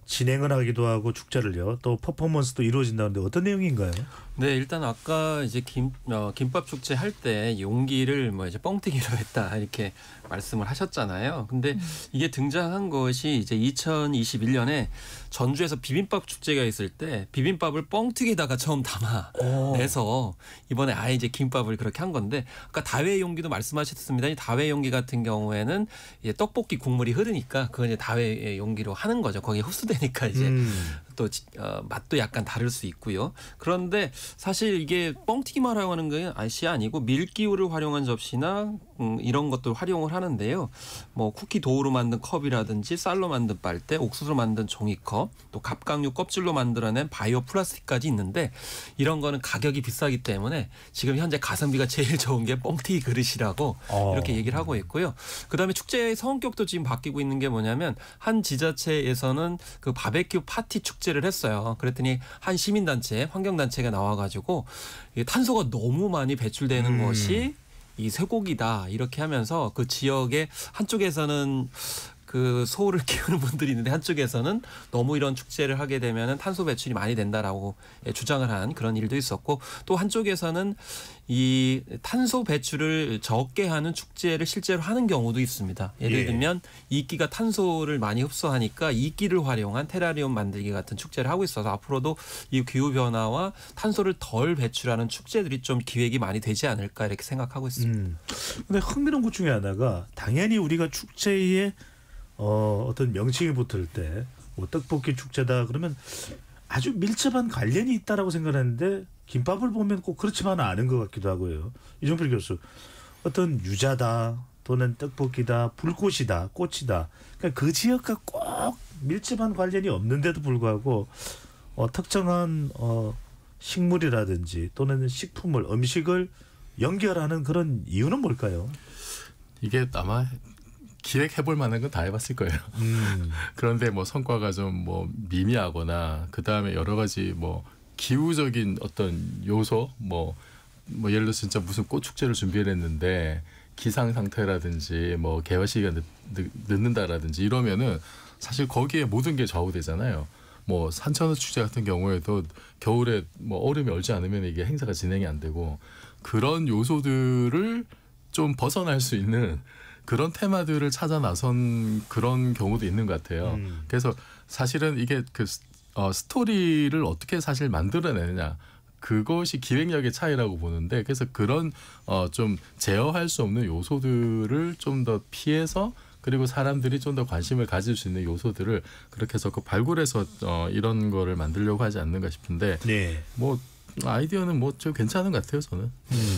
진행을 하기도 하고 축제를요, 또 퍼포먼스도 이루어진다는데 어떤 내용인가요? 네, 일단 아까 이제 김밥 축제 할 때 용기를 뭐 이제 뻥튀기로 했다 이렇게 말씀을 하셨잖아요. 근데 이게 등장한 것이 이제 2021년에 전주에서 비빔밥 축제가 있을 때 비빔밥을 뻥튀기에다가 처음 담아내서 이번에 아예 이제 김밥을 그렇게 한 건데, 아까 다회 용기도 말씀하셨습니다. 이 다회 용기 같은 경우에는 이제 떡볶이 국물이 흐르니까 그건 이제 다회 용기로 하는 거죠. 거기에 흡수되니까 이제 또 맛도 약간 다를 수 있고요. 그런데 사실 이게 뻥튀기만 활용하는 게 아니고 밀기구를 활용한 접시나 이런 것들 활용을 하는데요. 뭐 쿠키 도우로 만든 컵이라든지 쌀로 만든 빨대, 옥수수로 만든 종이컵, 또 갑각류 껍질로 만들어낸 바이오 플라스틱까지 있는데, 이런 거는 가격이 비싸기 때문에 지금 현재 가성비가 제일 좋은 게 뻥튀기 그릇이라고 이렇게 얘기를 하고 있고요. 그다음에 축제의 성격도 지금 바뀌고 있는 게 뭐냐면, 한 지자체에서는 그 바베큐 파티 축제를 했어요. 그랬더니 한 시민단체, 환경단체가 나와가지고 탄소가 너무 많이 배출되는 것이 이 쇠고기다 이렇게 하면서, 그 지역의 한쪽에서는 그 소를 키우는 분들이 있는데 한쪽에서는 너무 이런 축제를 하게 되면은 탄소 배출이 많이 된다라고 주장을 한 그런 일도 있었고, 또 한쪽에서는 이 탄소 배출을 적게 하는 축제를 실제로 하는 경우도 있습니다. 예를 들면 이끼가 탄소를 많이 흡수하니까 이끼를 활용한 테라리움 만들기 같은 축제를 하고 있어서, 앞으로도 이 기후 변화와 탄소를 덜 배출하는 축제들이 좀 기획이 많이 되지 않을까 이렇게 생각하고 있습니다. 근데 흥미로운 것 중에 하나가, 당연히 우리가 축제에 어떤 명칭이 붙을 때 뭐 떡볶이 축제다 그러면 아주 밀접한 관련이 있다라고 생각하는데 김밥을 보면 꼭 그렇지만은 않은 것 같기도 하고요. 이종필 교수, 어떤 유자다 또는 떡볶이다, 불꽃이다, 꽃이다. 그러니까 그 지역과 꼭 밀접한 관련이 없는데도 불구하고 특정한 식물이라든지 또는 식품을, 음식을 연결하는 그런 이유는 뭘까요? 이게 아마 기획해볼 만한 건 다 해봤을 거예요. 그런데 뭐 성과가 좀 뭐 미미하거나 그 다음에 여러 가지 뭐 기후적인 어떤 요소 뭐 예를 들어서 진짜 무슨 꽃 축제를 준비를 했는데 기상 상태라든지 뭐 개화 시기가 늦는다라든지 이러면은 사실 거기에 모든 게 좌우되잖아요. 뭐 산천어 축제 같은 경우에도 겨울에 뭐 얼음이 얼지 않으면 이게 행사가 진행이 안 되고 그런 요소들을 좀 벗어날 수 있는 그런 테마들을 찾아 나선 그런 경우도 있는 것 같아요. 그래서 사실은 이게 그 스토리를 어떻게 사실 만들어내느냐 그것이 기획력의 차이라고 보는데 그래서 그런 좀 제어할 수 없는 요소들을 좀 더 피해서 그리고 사람들이 좀 더 관심을 가질 수 있는 요소들을 그렇게 해서 발굴해서 이런 거를 만들려고 하지 않는가 싶은데 네. 뭐 아이디어는 뭐 좀 괜찮은 것 같아요 저는.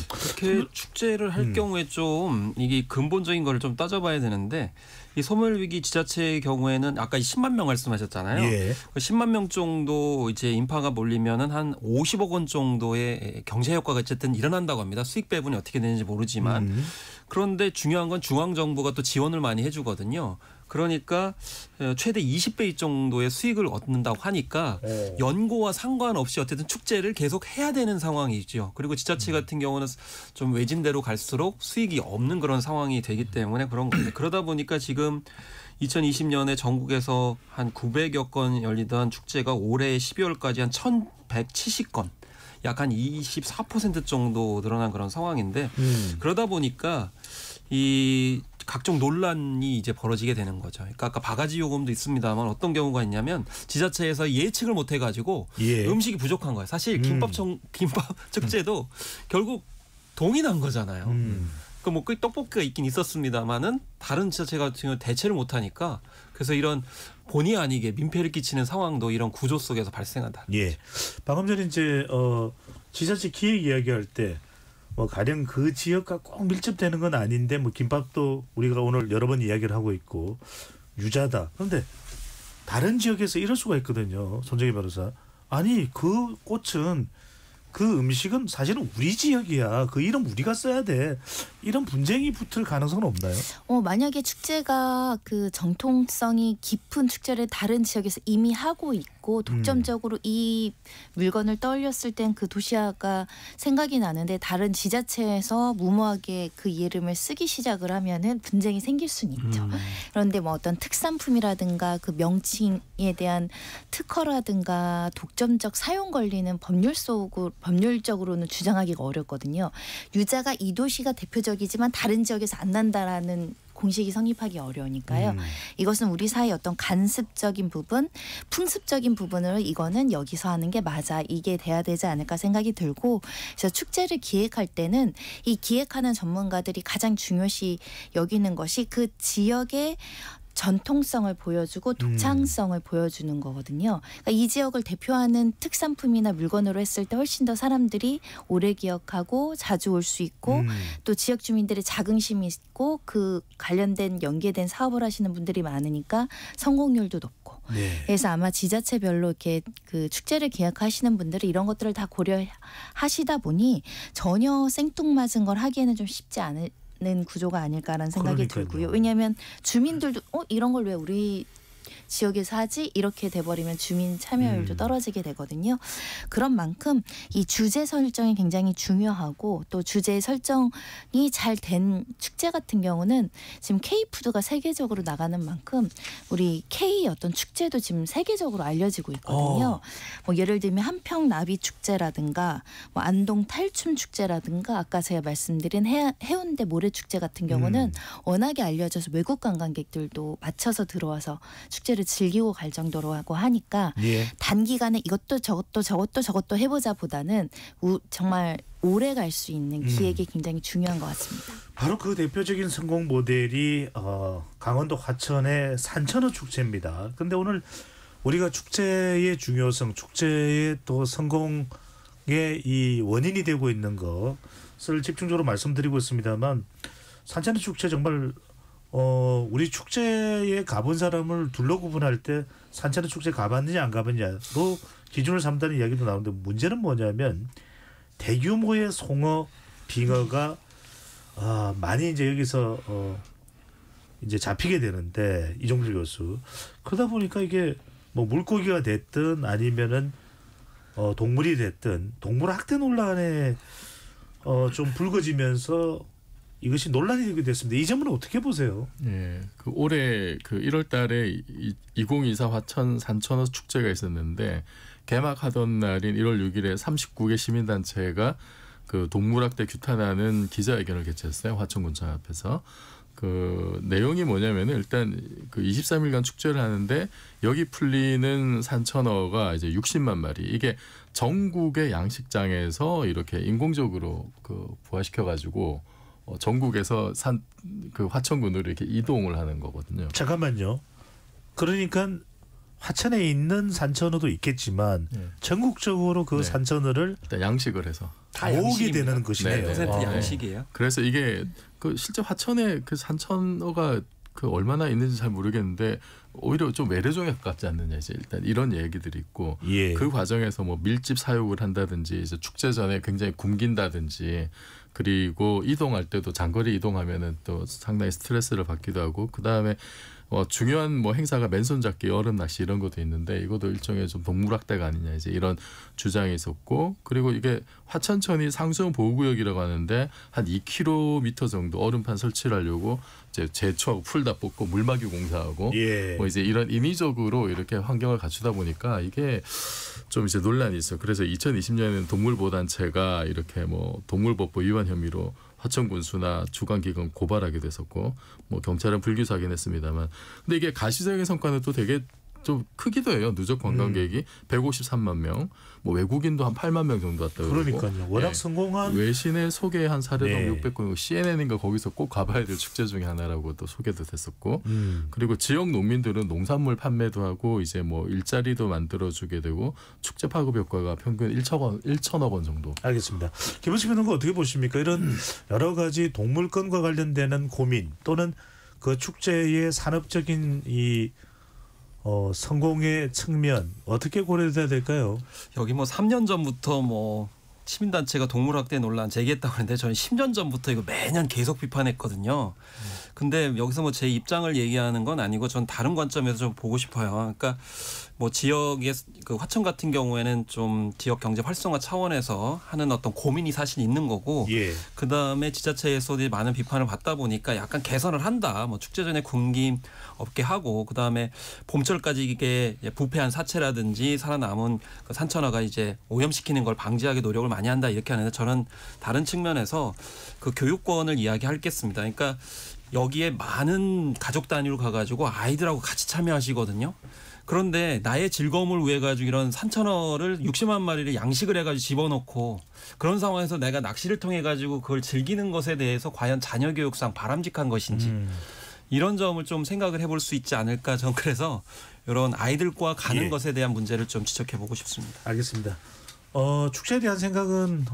그렇게 축제를 할 경우에 좀 이게 근본적인 거를 좀 따져봐야 되는데 이 소멸위기 지자체의 경우에는 아까 10만 명 말씀하셨잖아요. 예. 10만 명 정도 이제 인파가 몰리면은 한 50억 원 정도의 경제 효과가 어쨌든 일어난다고 합니다. 수익 배분이 어떻게 되는지 모르지만 그런데 중요한 건 중앙 정부가 또 지원을 많이 해주거든요. 그러니까 최대 20배 정도의 수익을 얻는다고 하니까 연고와 상관없이 어쨌든 축제를 계속 해야 되는 상황이죠. 그리고 지자체 같은 경우는 좀 외진대로 갈수록 수익이 없는 그런 상황이 되기 때문에 그런 건데 그러다 보니까 지금 2020년에 전국에서 한 900여 건 열리던 축제가 올해 12월까지 한 1,170건. 약 한 24% 정도 늘어난 그런 상황인데 그러다 보니까 이 각종 논란이 이제 벌어지게 되는 거죠. 그러니까 아까 바가지 요금도 있습니다만 어떤 경우가 있냐면 지자체에서 예측을 못 해가지고 음식이 부족한 거예요. 사실 김밥 축제도 결국 동이 난 거잖아요. 그러니까 뭐 떡볶이가 있긴 있었습니다만은 다른 지자체 같은 경우 대체를 못 하니까 그래서 이런 본의 아니게 민폐를 끼치는 상황도 이런 구조 속에서 발생한다. 예. 방금 전에 이제 지자체 기획 이야기할 때 뭐 가령 그 지역과 꼭 밀접되는 건 아닌데 뭐 김밥도 우리가 오늘 여러 번 이야기를 하고 있고 유자다. 그런데 다른 지역에서 이럴 수가 있거든요. 손정희 변호사. 아니 그 꽃은 그 음식은 사실은 우리 지역이야. 그 이름 우리가 써야 돼. 이런 분쟁이 붙을 가능성은 없나요? 만약에 축제가 그 정통성이 깊은 축제를 다른 지역에서 이미 하고 있고 독점적으로 이 물건을 떠올렸을 땐 그 도시화가 생각이 나는데 다른 지자체에서 무모하게 그 이름을 쓰기 시작을 하면은 분쟁이 생길 수는 있죠. 그런데 뭐 어떤 특산품이라든가 그 명칭에 대한 특허라든가 독점적 사용 권리는 법률적으로는 주장하기가 어렵거든요. 유자가 이 도시가 대표적이지만 다른 지역에서 안 난다라는 공식이 성립하기 어려우니까요. 이것은 우리 사회의 어떤 간습적인 부분, 풍습적인 부분을 이거는 여기서 하는 게 맞아. 이게 돼야 되지 않을까 생각이 들고 그래서 축제를 기획할 때는 이 기획하는 전문가들이 가장 중요시 여기는 것이 그 지역의 전통성을 보여주고 독창성을 보여주는 거거든요. 그러니까 이 지역을 대표하는 특산품이나 물건으로 했을 때 훨씬 더 사람들이 오래 기억하고 자주 올 수 있고 또 지역 주민들의 자긍심이 있고 그 관련된 연계된 사업을 하시는 분들이 많으니까 성공률도 높고 네. 그래서 아마 지자체별로 이렇게 그 축제를 기획하시는 분들은 이런 것들을 다 고려하시다 보니 전혀 생뚱맞은 걸 하기에는 좀 쉽지 않은 구조가 아닐까라는 생각이 그러니까요. 들고요. 왜냐하면 주민들도 이런 걸 왜 우리 지역에서 하지? 이렇게 돼버리면 주민 참여율도 떨어지게 되거든요. 그런 만큼 이 주제 설정이 굉장히 중요하고 또 주제 설정이 잘 된 축제 같은 경우는 지금 K푸드가 세계적으로 나가는 만큼 우리 K 어떤 축제도 지금 세계적으로 알려지고 있거든요. 뭐 예를 들면 한평 나비 축제라든가 뭐 안동 탈춤 축제라든가 아까 제가 말씀드린 해운대 모래 축제 같은 경우는 워낙에 알려져서 외국 관광객들도 맞춰서 들어와서 축제를 축제를 즐기고 갈 정도로 하고 하니까 예. 단기간에 이것도 저것도 해보자보다는 정말 오래 갈 수 있는 기획이 굉장히 중요한 것 같습니다. 바로 그 대표적인 성공 모델이 강원도 화천의 산천어 축제입니다. 그런데 오늘 우리가 축제의 중요성, 축제의 또 성공의 이 원인이 되고 있는 것을 집중적으로 말씀드리고 있습니다만 산천어 축제 정말 우리 축제에 가본 사람을 둘러 구분할 때 산천어 축제 가봤느냐 안 가봤느냐로 기준을 삼다는 이야기도 나오는데 문제는 뭐냐면 대규모의 송어, 빙어가 많이 이제 여기서 이제 잡히게 되는데 이종필 교수 그러다 보니까 이게 뭐 물고기가 됐든 아니면은 동물이 됐든 동물 학대 논란에 좀 불거지면서 이것이 논란이 되게 됐습니다. 이 점은 어떻게 보세요? 예, 그 올해 그 1월달에 2024 화천 산천어 축제가 있었는데 개막하던 날인 1월 6일에 39개 시민단체가 그 동물학대 규탄하는 기자회견을 개최했어요. 화천군청 앞에서. 그 내용이 뭐냐면은 일단 그 23일간 축제를 하는데 여기 풀리는 산천어가 이제 60만 마리. 이게 전국의 양식장에서 이렇게 인공적으로 그 부화시켜 가지고 전국에서 그 화천군으로 이렇게 이동을 하는 거거든요. 잠깐만요. 그러니까 화천에 있는 산천어도 있겠지만 전국적으로 그 산천어를 일단 양식을 해서 다 모으게 되는 것이네요. 100% 양식이에요. 그래서 이게 그 실제 화천에 그 산천어가 그 얼마나 있는지 잘 모르겠는데 오히려 좀 외래종에 가깝지 않느냐 이제 일단 이런 얘기들이 있고 예. 그 과정에서 뭐 밀집 사육을 한다든지 이제 축제 전에 굉장히 굶긴다든지 그리고 이동할 때도 장거리 이동하면은 또 상당히 스트레스를 받기도 하고 그 다음에 중요한 뭐 행사가 맨손 잡기, 얼음 낚시 이런 것도 있는데 이것도 일종의 좀 동물학대가 아니냐 이제 이런 주장이 있었고 그리고 이게 화천천이 상수형 보호구역이라고 하는데 한 2km 정도 얼음판 설치를 하려고 이제 제초하고 풀 다 뽑고 물막이 공사하고 예. 뭐 이제 이런 인위적으로 이렇게 환경을 갖추다 보니까 이게 좀 이제 논란이 있어요. 그래서 2020년에는 동물보호단체가 이렇게 뭐 동물법보 위반 혐의로 화천군수나 주관기관 고발하게 됐었고 뭐 경찰은 불기소하긴 했습니다만 근데 이게 가시적인 성과는 또 되게 좀 크기도 해요. 누적 관광객이 153만 명, 뭐 외국인도 한 8만 명 정도 왔다고 그러니까요. 워낙 성공한 외신에 소개한 사례도 네. 600건, CNN인가 거기서 꼭 가봐야 될 축제 중에 하나라고 또 소개도 됐었고 그리고 지역 농민들은 농산물 판매도 하고 이제 뭐 일자리도 만들어주게 되고 축제 파급 효과가 평균 1천억 원 정도. 알겠습니다. 김원식 변호사 어떻게 보십니까? 이런 여러 가지 동물권과 관련되는 고민 또는 그 축제의 산업적인 이 성공의 측면 어떻게 고려돼야 될까요? 여기 뭐 3년 전부터 뭐 시민단체가 동물학대 논란 제기했다고 하는데 저는 10년 전부터 이거 매년 계속 비판했거든요. 근데 여기서 뭐 제 입장을 얘기하는 건 아니고 전 다른 관점에서 좀 보고 싶어요. 그러니까 뭐 지역의 그 화천 같은 경우에는 좀 지역 경제 활성화 차원에서 하는 어떤 고민이 사실 있는 거고 예. 그다음에 지자체에서도 많은 비판을 받다 보니까 약간 개선을 한다. 뭐 축제 전에 굶김 없게 하고 그다음에 봄철까지 이게 부패한 사체라든지 살아남은 그 산천어가 이제 오염시키는 걸 방지하기 노력을 많이 한다 이렇게 하는데 저는 다른 측면에서 그 교육권을 이야기하겠습니다. 그러니까 여기에 많은 가족 단위로 가가지고 아이들하고 같이 참여하시거든요. 그런데 나의 즐거움을 위해 가지고 이런 산천어를 60만 마리를 양식을 해가지고 집어넣고 그런 상황에서 내가 낚시를 통해 가지고 그걸 즐기는 것에 대해서 과연 자녀 교육상 바람직한 것인지 이런 점을 좀 생각을 해볼 수 있지 않을까 저는 그래서 이런 아이들과 가는 예. 것에 대한 문제를 좀 지적해보고 싶습니다. 알겠습니다. 축제에 대한 생각은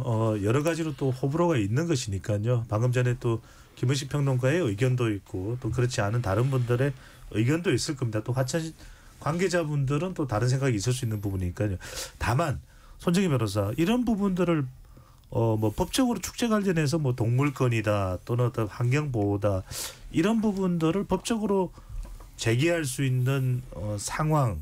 여러 가지로 또 호불호가 있는 것이니까요. 방금 전에 또 김은식 평론가의 의견도 있고 또 그렇지 않은 다른 분들의 의견도 있을 겁니다. 또 화천 관계자분들은 또 다른 생각이 있을 수 있는 부분이니까요. 다만 손정희 변호사 이런 부분들을 뭐 법적으로 축제 관련해서 뭐 동물권이다 또는 어떤 환경 보호다 이런 부분들을 법적으로 제기할 수 있는 상황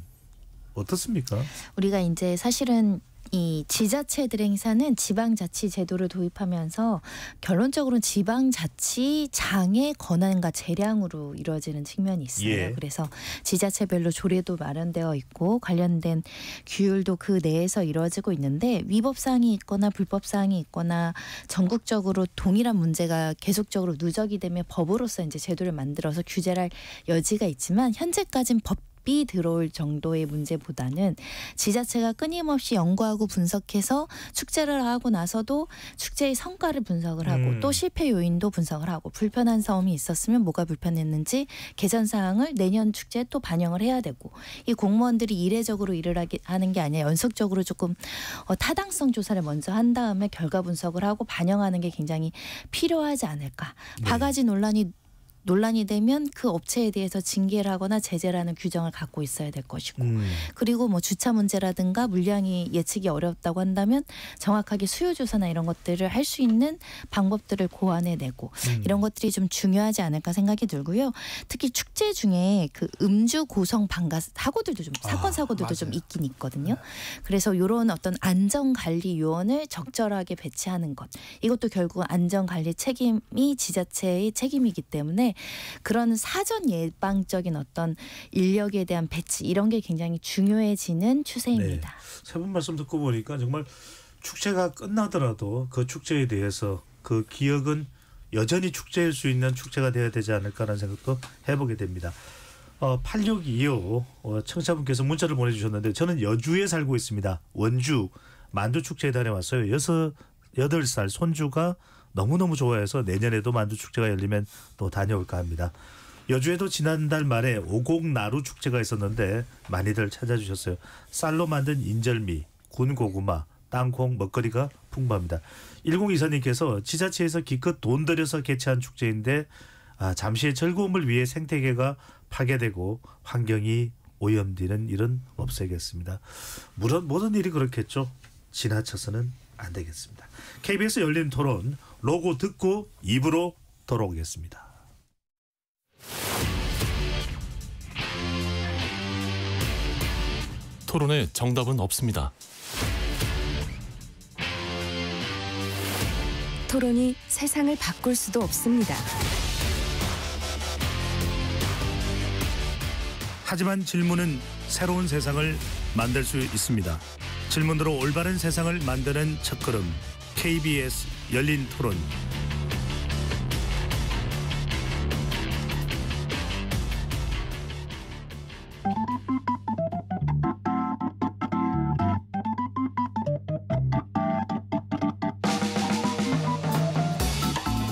어떻습니까? 우리가 이제 사실은 이 지자체들 행사는 지방자치 제도를 도입하면서 결론적으로는 지방자치장의 권한과 재량으로 이루어지는 측면이 있어요. 예. 그래서 지자체별로 조례도 마련되어 있고 관련된 규율도 그 내에서 이루어지고 있는데 위법사항이 있거나 불법사항이 있거나 전국적으로 동일한 문제가 계속적으로 누적이 되면 법으로서 이제 제도를 만들어서 규제를 할 여지가 있지만 현재까지는 갑이 들어올 정도의 문제보다는 지자체가 끊임없이 연구하고 분석해서 축제를 하고 나서도 축제의 성과를 분석을 하고 또 실패 요인도 분석을 하고 불편한 점이 있었으면 뭐가 불편했는지 개선 사항을 내년 축제에 또 반영을 해야 되고 이 공무원들이 이례적으로 일을 하는 게 아니라 연속적으로 조금 타당성 조사를 먼저 한 다음에 결과 분석을 하고 반영하는 게 굉장히 필요하지 않을까. 네. 바가지 논란이 되면 그 업체에 대해서 징계를 하거나 제재를 하는 규정을 갖고 있어야 될 것이고 그리고 뭐 주차 문제라든가 물량이 예측이 어렵다고 한다면 정확하게 수요 조사나 이런 것들을 할 수 있는 방법들을 고안해내고 이런 것들이 좀 중요하지 않을까 생각이 들고요. 특히 축제 중에 그 음주 고성 방가 사고들도 좀 사건 사고들도 좀 있긴 있거든요. 그래서 이런 어떤 안전관리 요원을 적절하게 배치하는 것 이것도 결국 안전관리 책임이 지자체의 책임이기 때문에 그런 사전 예방적인 어떤 인력에 대한 배치 이런 게 굉장히 중요해지는 추세입니다. 네. 세 분 말씀 듣고 보니까 정말 축제가 끝나더라도 그 축제에 대해서 그 기억은 여전히 축제일 수 있는 축제가 돼야 되지 않을까라는 생각도 해보게 됩니다. 8625 청취자분께서 문자를 보내주셨는데 저는 여주에 살고 있습니다. 원주 만두축제에 다녀왔어요. 8살 손주가 너무너무 좋아해서 내년에도 만두축제가 열리면 또 다녀올까 합니다. 여주에도 지난달 말에 오곡나루 축제가 있었는데 많이들 찾아주셨어요. 쌀로 만든 인절미, 군고구마, 땅콩, 먹거리가 풍부합니다. 1024님께서 지자체에서 기껏 돈 들여서 개최한 축제인데 잠시의 즐거움을 위해 생태계가 파괴되고 환경이 오염되는 일은 없어야겠습니다. 물론 모든 일이 그렇겠죠. 지나쳐서는 안 되겠습니다. KBS 열린 토론 로고 듣고 2부로 돌아오겠습니다. 토론에 정답은 없습니다. 토론이 세상을 바꿀 수도 없습니다. 하지만 질문은 새로운 세상을 만들 수 있습니다. 질문으로 올바른 세상을 만드는 첫걸음 KBS 열린 토론.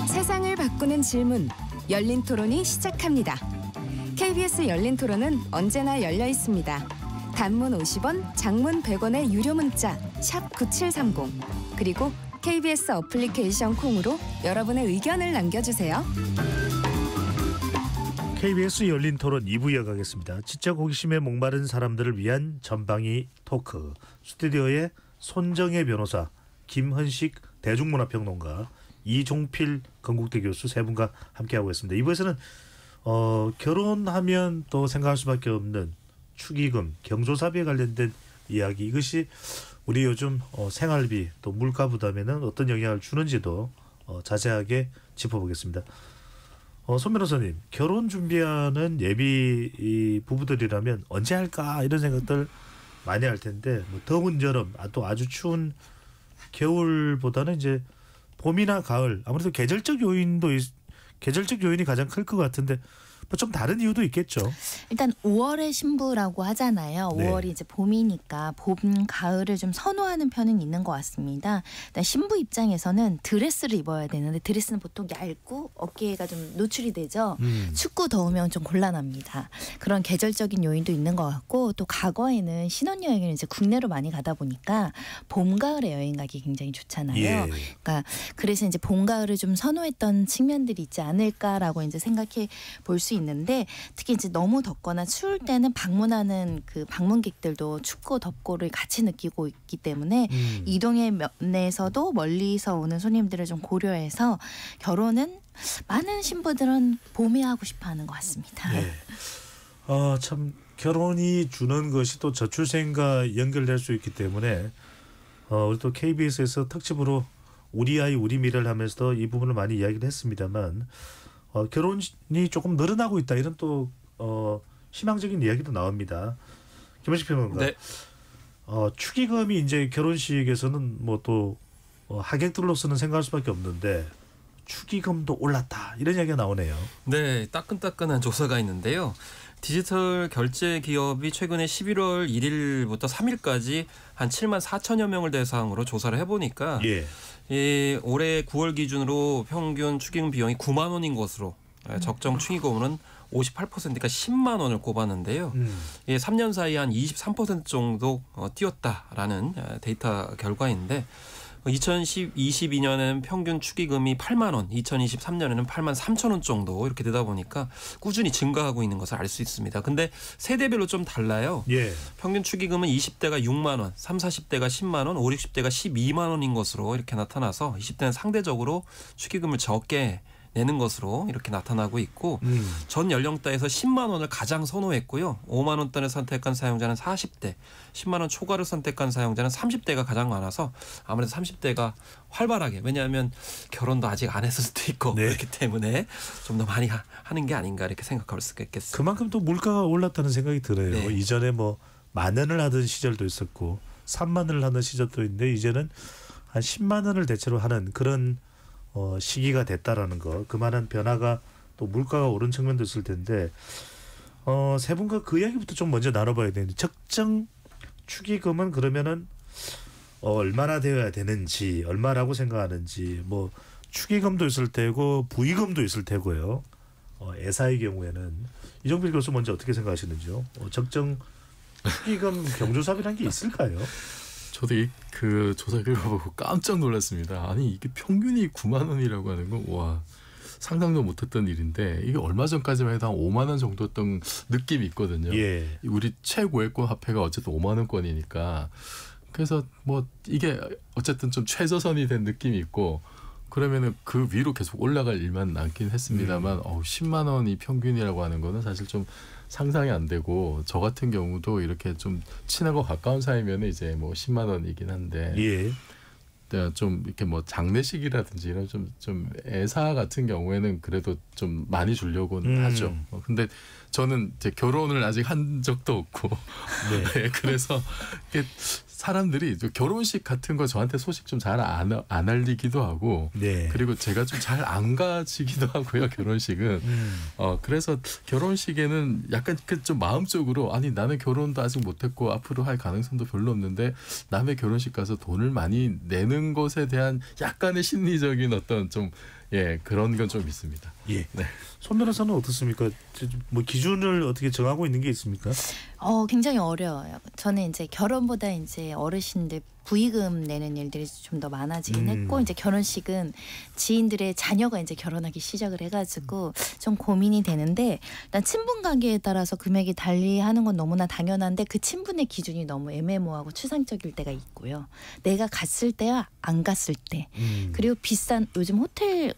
세상을 바꾸는 질문 열린 토론이 시작합니다. KBS 열린 토론은 언제나 열려 있습니다. 단문 50원, 장문 100원의 유료 문자 샵 9730 그리고 KBS 어플리케이션 콩으로 여러분의 의견을 남겨주세요. KBS 열린 토론 2부 이어가겠습니다. 지적 호기심에 목마른 사람들을 위한 전방위 토크. 스튜디오에 손정혜 변호사, 김헌식 대중문화평론가, 이종필 건국대 교수 세 분과 함께하고 있습니다. 2부에서는 결혼하면 또 생각할 수밖에 없는 축의금, 경조사비에 관련된 이야기, 이것이 우리 요즘 생활비 또 물가 부담에는 어떤 영향을 주는지도 자세하게 짚어보겠습니다. 손 변호사님, 결혼 준비하는 예비 부부들이라면 언제 할까 이런 생각들 많이 할 텐데 뭐 더운 여름, 또 아주 추운 겨울보다는 이제 봄이나 가을, 아무래도 계절적 요인이 가장 클 것 같은데 뭐 좀 다른 이유도 있겠죠. 일단 5월의 신부라고 하잖아요. 네. 5월이 이제 봄이니까 봄, 가을을 좀 선호하는 편은 있는 것 같습니다. 일단 신부 입장에서는 드레스를 입어야 되는데 드레스는 보통 얇고 어깨가 좀 노출이 되죠. 춥고 더우면 좀 곤란합니다. 그런 계절적인 요인도 있는 것 같고 또 과거에는 신혼여행을 이제 국내로 많이 가다 보니까 봄, 가을에 여행 가기 굉장히 좋잖아요. 예. 그러니까 그래서 이제 봄, 가을을 좀 선호했던 측면들이 있지 않을까라고 이제 생각해 볼 수 있는데 특히 이제 너무 덥거나 추울 때는 방문하는 그 방문객들도 춥고 덥고를 같이 느끼고 있기 때문에 이동의 면에서도 멀리서 오는 손님들을 좀 고려해서 결혼은 많은 신부들은 봄에 하고 싶어하는 것 같습니다. 네. 참 결혼이 주는 것이 또 저출생과 연결될 수 있기 때문에 우리 또 KBS에서 특집으로 우리 아이 우리 미래를 하면서 이 부분을 많이 이야기를 했습니다만 결혼이 조금 늘어나고 있다 이런 또 희망적인 이야기도 나옵니다. 김헌식 평론가. 네. 축의금이 이제 결혼식에서는 뭐 또 하객들로서는 생각할 수밖에 없는데 축의금도 올랐다 이런 이야기가 나오네요. 네, 따끈따끈한 조사가 있는데요. 디지털 결제 기업이 최근에 11월 1일부터 3일까지 한 7만 4천여 명을 대상으로 조사를 해보니까 예. 올해 9월 기준으로 평균 축의금 비용이 9만 원인 것으로 적정 축의금은 58%가 10만 원을 꼽았는데요. 3년 사이에 한 23% 정도 뛰었다라는 데이터 결과인데 2022년에는 평균 축의금이 8만 원, 2023년에는 8만 3천 원 정도 이렇게 되다 보니까 꾸준히 증가하고 있는 것을 알 수 있습니다. 근데 세대별로 좀 달라요. 예. 평균 축의금은 20대가 6만 원, 30, 40대가 10만 원, 50, 60대가 12만 원인 것으로 이렇게 나타나서 20대는 상대적으로 축의금을 적게 내는 것으로 이렇게 나타나고 있고 전 연령대에서 10만 원을 가장 선호했고요. 5만 원대를 선택한 사용자는 40대, 10만 원 초과를 선택한 사용자는 30대가 가장 많아서 아무래도 30대가 활발하게 왜냐하면 결혼도 아직 안 했을 수도 있고 네. 그렇기 때문에 좀 더 많이 하는 게 아닌가 이렇게 생각할 수 있겠습니다. 그만큼 또 물가가 올랐다는 생각이 들어요. 네. 이전에 뭐 10,000원을 하던 시절도 있었고 30,000원을 하던 시절도 있는데 이제는 한 10만 원을 대체로 하는 그런 시기가 됐다라는 거. 그만한 변화가 또 물가가 오른 측면도 있을 텐데 세 분과 그 이야기부터 좀 먼저 나눠봐야 되는데 적정 축의금은 그러면은 얼마나 되어야 되는지 얼마라고 생각하는지 뭐 축의금도 있을 테고 부의금도 있을 테고요. 애사의 경우에는 이정필 교수 먼저 어떻게 생각하시는지요? 적정 축의금 경조사비라는 게 있을까요? 저도 그 조사 결과 보고 깜짝 놀랐습니다. 아니 이게 평균이 9만 원이라고 하는 건 와 상상도 못했던 일인데 이게 얼마 전까지만 해도 한 5만 원 정도였던 느낌이 있거든요. 예. 우리 최고액권 화폐가 어쨌든 5만 원권이니까 그래서 뭐 이게 어쨌든 좀 최저선이 된 느낌이 있고 그러면은 그 위로 계속 올라갈 일만 남긴 했습니다만 10만 원이 평균이라고 하는 거는 사실 좀 상상이 안 되고 저 같은 경우도 이렇게 좀 친하고 가까운 사이면 이제 뭐 10만 원이긴 한데 예. 좀 이렇게 뭐 장례식이라든지 이런 좀 애사 같은 경우에는 그래도 좀 많이 주려고는 하죠. 근데 저는 이제 결혼을 아직 한 적도 없고 네, 그래서 이게 사람들이 결혼식 같은 거 저한테 소식 좀 잘 안 알리기도 하고 네. 그리고 제가 좀 잘 안 가지기도 하고요 결혼식은 그래서 결혼식에는 약간 그 좀 마음적으로 아니 나는 결혼도 아직 못했고 앞으로 할 가능성도 별로 없는데 남의 결혼식 가서 돈을 많이 내는 것에 대한 약간의 심리적인 어떤 좀 그런 건 좀 있습니다. 예. 네. 손 변호사는 어떻습니까? 뭐 기준을 어떻게 정하고 있는 게 있습니까? 굉장히 어려워요. 저는 이제 결혼보다 이제 어르신들 부의금 내는 일들이 좀 더 많아지긴 했고 이제 결혼식은 지인들의 자녀가 이제 결혼하기 시작을 해가지고 좀 고민이 되는데 일단 친분 관계에 따라서 금액이 달리하는 건 너무나 당연한데 그 친분의 기준이 너무 애매모호하고 추상적일 때가 있고요. 내가 갔을 때와 안 갔을 때 그리고 비싼 요즘 호텔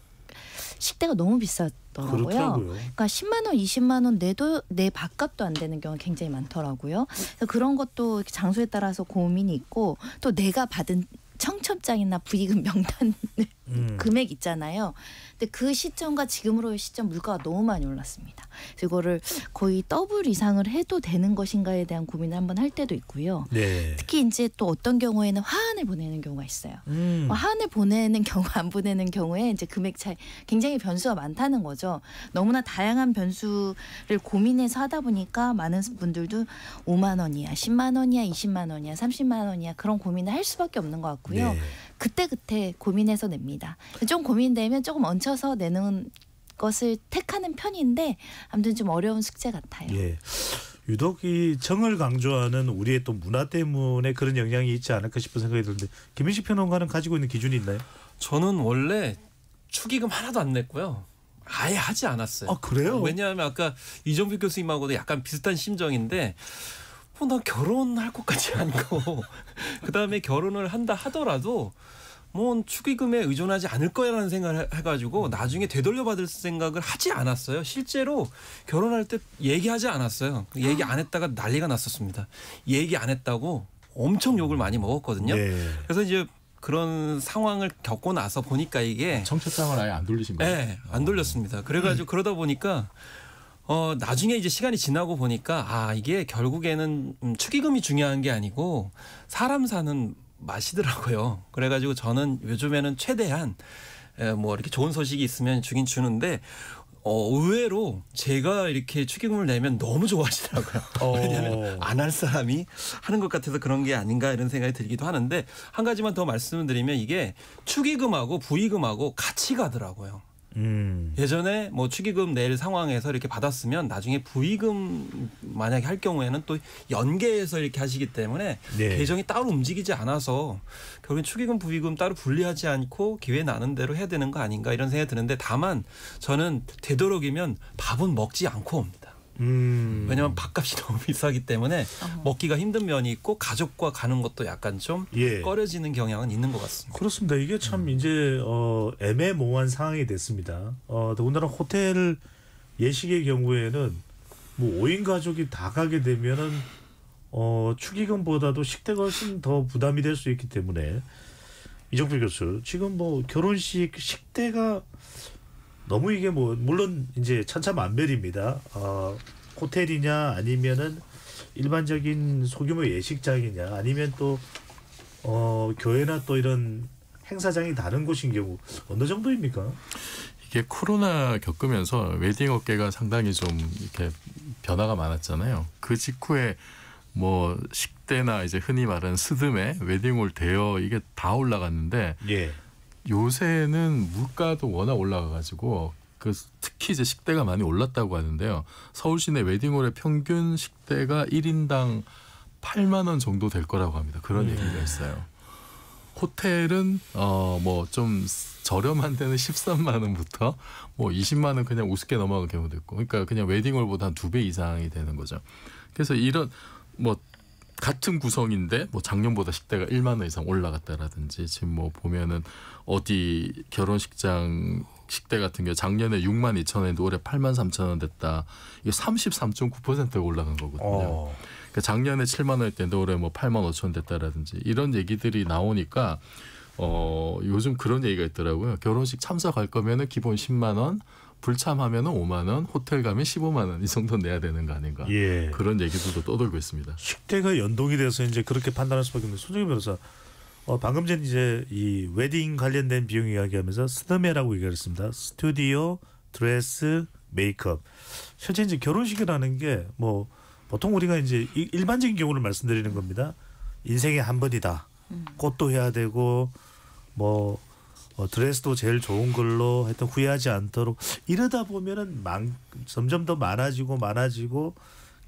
식대가 너무 비싸더라고요. 그렇더라고요. 그러니까 10만 원, 20만 원 내도 내 밥값도 안 되는 경우가 굉장히 많더라고요. 그래서 그런 것도 장소에 따라서 고민이 있고 또 내가 받은 청첩장이나 부의금 명단 금액 있잖아요. 근데 그 시점과 지금으로의 시점 물가가 너무 많이 올랐습니다. 그래서 이거를 거의 더블 이상을 해도 되는 것인가에 대한 고민을 한번 할 때도 있고요. 네. 특히 이제 또 어떤 경우에는 화환을 보내는 경우가 있어요. 화환을 보내는 경우 안 보내는 경우에 이제 금액 차이 굉장히 변수가 많다는 거죠. 너무나 다양한 변수를 고민해서 하다 보니까 많은 분들도 5만 원이야, 10만 원이야, 20만 원이야, 30만 원이야 그런 고민을 할 수밖에 없는 것 같고요. 네. 그때 고민해서 냅니다. 좀 고민되면 조금 얹혀서 내는 것을 택하는 편인데 아무튼 좀 어려운 숙제 같아요. 예. 유독 이 정을 강조하는 우리의 또 문화 때문에 그런 영향이 있지 않을까 싶은 생각이 드는데 김민식 평론가는 가지고 있는 기준이 있나요? 저는 원래 축의금 하나도 안 냈고요. 아예 하지 않았어요. 아, 그래요? 왜냐하면 아까 이정필 교수님하고도 약간 비슷한 심정인데 난 결혼할 것 같지 않고 그다음에 결혼을 한다 하더라도 뭐 축의금에 의존하지 않을 거라는 생각을 해가지고 나중에 되돌려받을 생각을 하지 않았어요. 실제로 결혼할 때 얘기하지 않았어요. 얘기 안 했다가 난리가 났었습니다. 얘기 안 했다고 엄청 욕을 많이 먹었거든요. 네. 그래서 이제 그런 상황을 겪고 나서 보니까 이게 청첩장을 아예 안 돌리신 거예요? 네, 안 돌렸습니다. 그래가지고 그러다 보니까 나중에 이제 시간이 지나고 보니까 이게 결국에는 축의금이 중요한 게 아니고 사람 사는 맛이더라고요. 그래가지고 저는 요즘에는 최대한 뭐 이렇게 좋은 소식이 있으면 주긴 주는데 의외로 제가 이렇게 축의금을 내면 너무 좋아하시더라고요. 왜냐하면 안 할 사람이 하는 것 같아서 그런 게 아닌가 이런 생각이 들기도 하는데 한 가지만 더 말씀을 드리면 이게 축의금하고 부의금하고 같이 가더라고요. 예전에 뭐 축의금 낼 상황에서 이렇게 받았으면 나중에 부의금 만약에 할 경우에는 또 연계해서 이렇게 하시기 때문에 네. 계정이 따로 움직이지 않아서 결국엔 축의금 부의금 따로 분리하지 않고 기회 나는 대로 해야 되는 거 아닌가 이런 생각이 드는데 다만 저는 되도록이면 밥은 먹지 않고 옵니다. 왜냐하면 밥값이 너무 비싸기 때문에 먹기가 힘든 면이 있고 가족과 가는 것도 약간 좀 예. 꺼려지는 경향은 있는 것 같습니다. 그렇습니다. 이게 참 이제 애매모호한 상황이 됐습니다. 더군다나 호텔 예식의 경우에는 뭐 5인 가족이 다 가게 되면은 축의금보다도 식대가 훨씬 더 부담이 될 수 있기 때문에 이정표 교수 지금 뭐 결혼식 식대가 너무 이게 뭐 물론 이제 천차만별입니다. 호텔이냐 아니면은 일반적인 소규모 예식장이냐 아니면 또 교회나 또 이런 행사장이 다른 곳인 경우 어느 정도입니까? 이게 코로나 겪으면서 웨딩 업계가 상당히 좀 이렇게 변화가 많았잖아요. 그 직후에 뭐 식대나 이제 흔히 말하는 스드메, 웨딩홀 대여 이게 다 올라갔는데 예. 요새는 물가도 워낙 올라가가지고 특히 이제 식대가 많이 올랐다고 하는데요. 서울 시내 웨딩홀의 평균 식대가 1인당 8만 원 정도 될 거라고 합니다. 그런 얘기가 있어요. 호텔은 뭐 좀 저렴한 데는 13만 원부터 뭐 20만 원 그냥 우습게 넘어가는 경우도 있고, 그러니까 그냥 웨딩홀보다 한 2배 이상이 되는 거죠. 그래서 이런 뭐 같은 구성인데 뭐 작년보다 식대가 1만 원 이상 올라갔다라든지 지금 뭐 보면은 어디 결혼식장 식대 같은 경우 작년에 6만 2천 원인데 올해 8만 3천 원 됐다. 이게 33.9%가 올라간 거거든요. 그러니까 작년에 7만 원이었는데 올해 뭐 8만 5천 원 됐다라든지 이런 얘기들이 나오니까 요즘 그런 얘기가 있더라고요. 결혼식 참석할 거면은 기본 10만 원, 불참하면은 5만 원, 호텔 가면 15만 원 이 정도 내야 되는 거 아닌가. 예. 그런 얘기들도 떠돌고 있습니다. 식대가 연동이 돼서 이제 그렇게 판단할 수밖에 없는데 손정희 변호사 방금 전 이제 이 웨딩 관련된 비용 이야기하면서 스드메라고 얘기했습니다. 스튜디오, 드레스, 메이크업. 실제 이제 결혼식이라는 게 뭐 보통 우리가 이제 일반적인 경우를 말씀드리는 겁니다. 인생에 한 번이다. 꽃도 해야 되고 뭐 드레스도 제일 좋은 걸로 하여튼 후회하지 않도록 이러다 보면은 점점 더 많아지고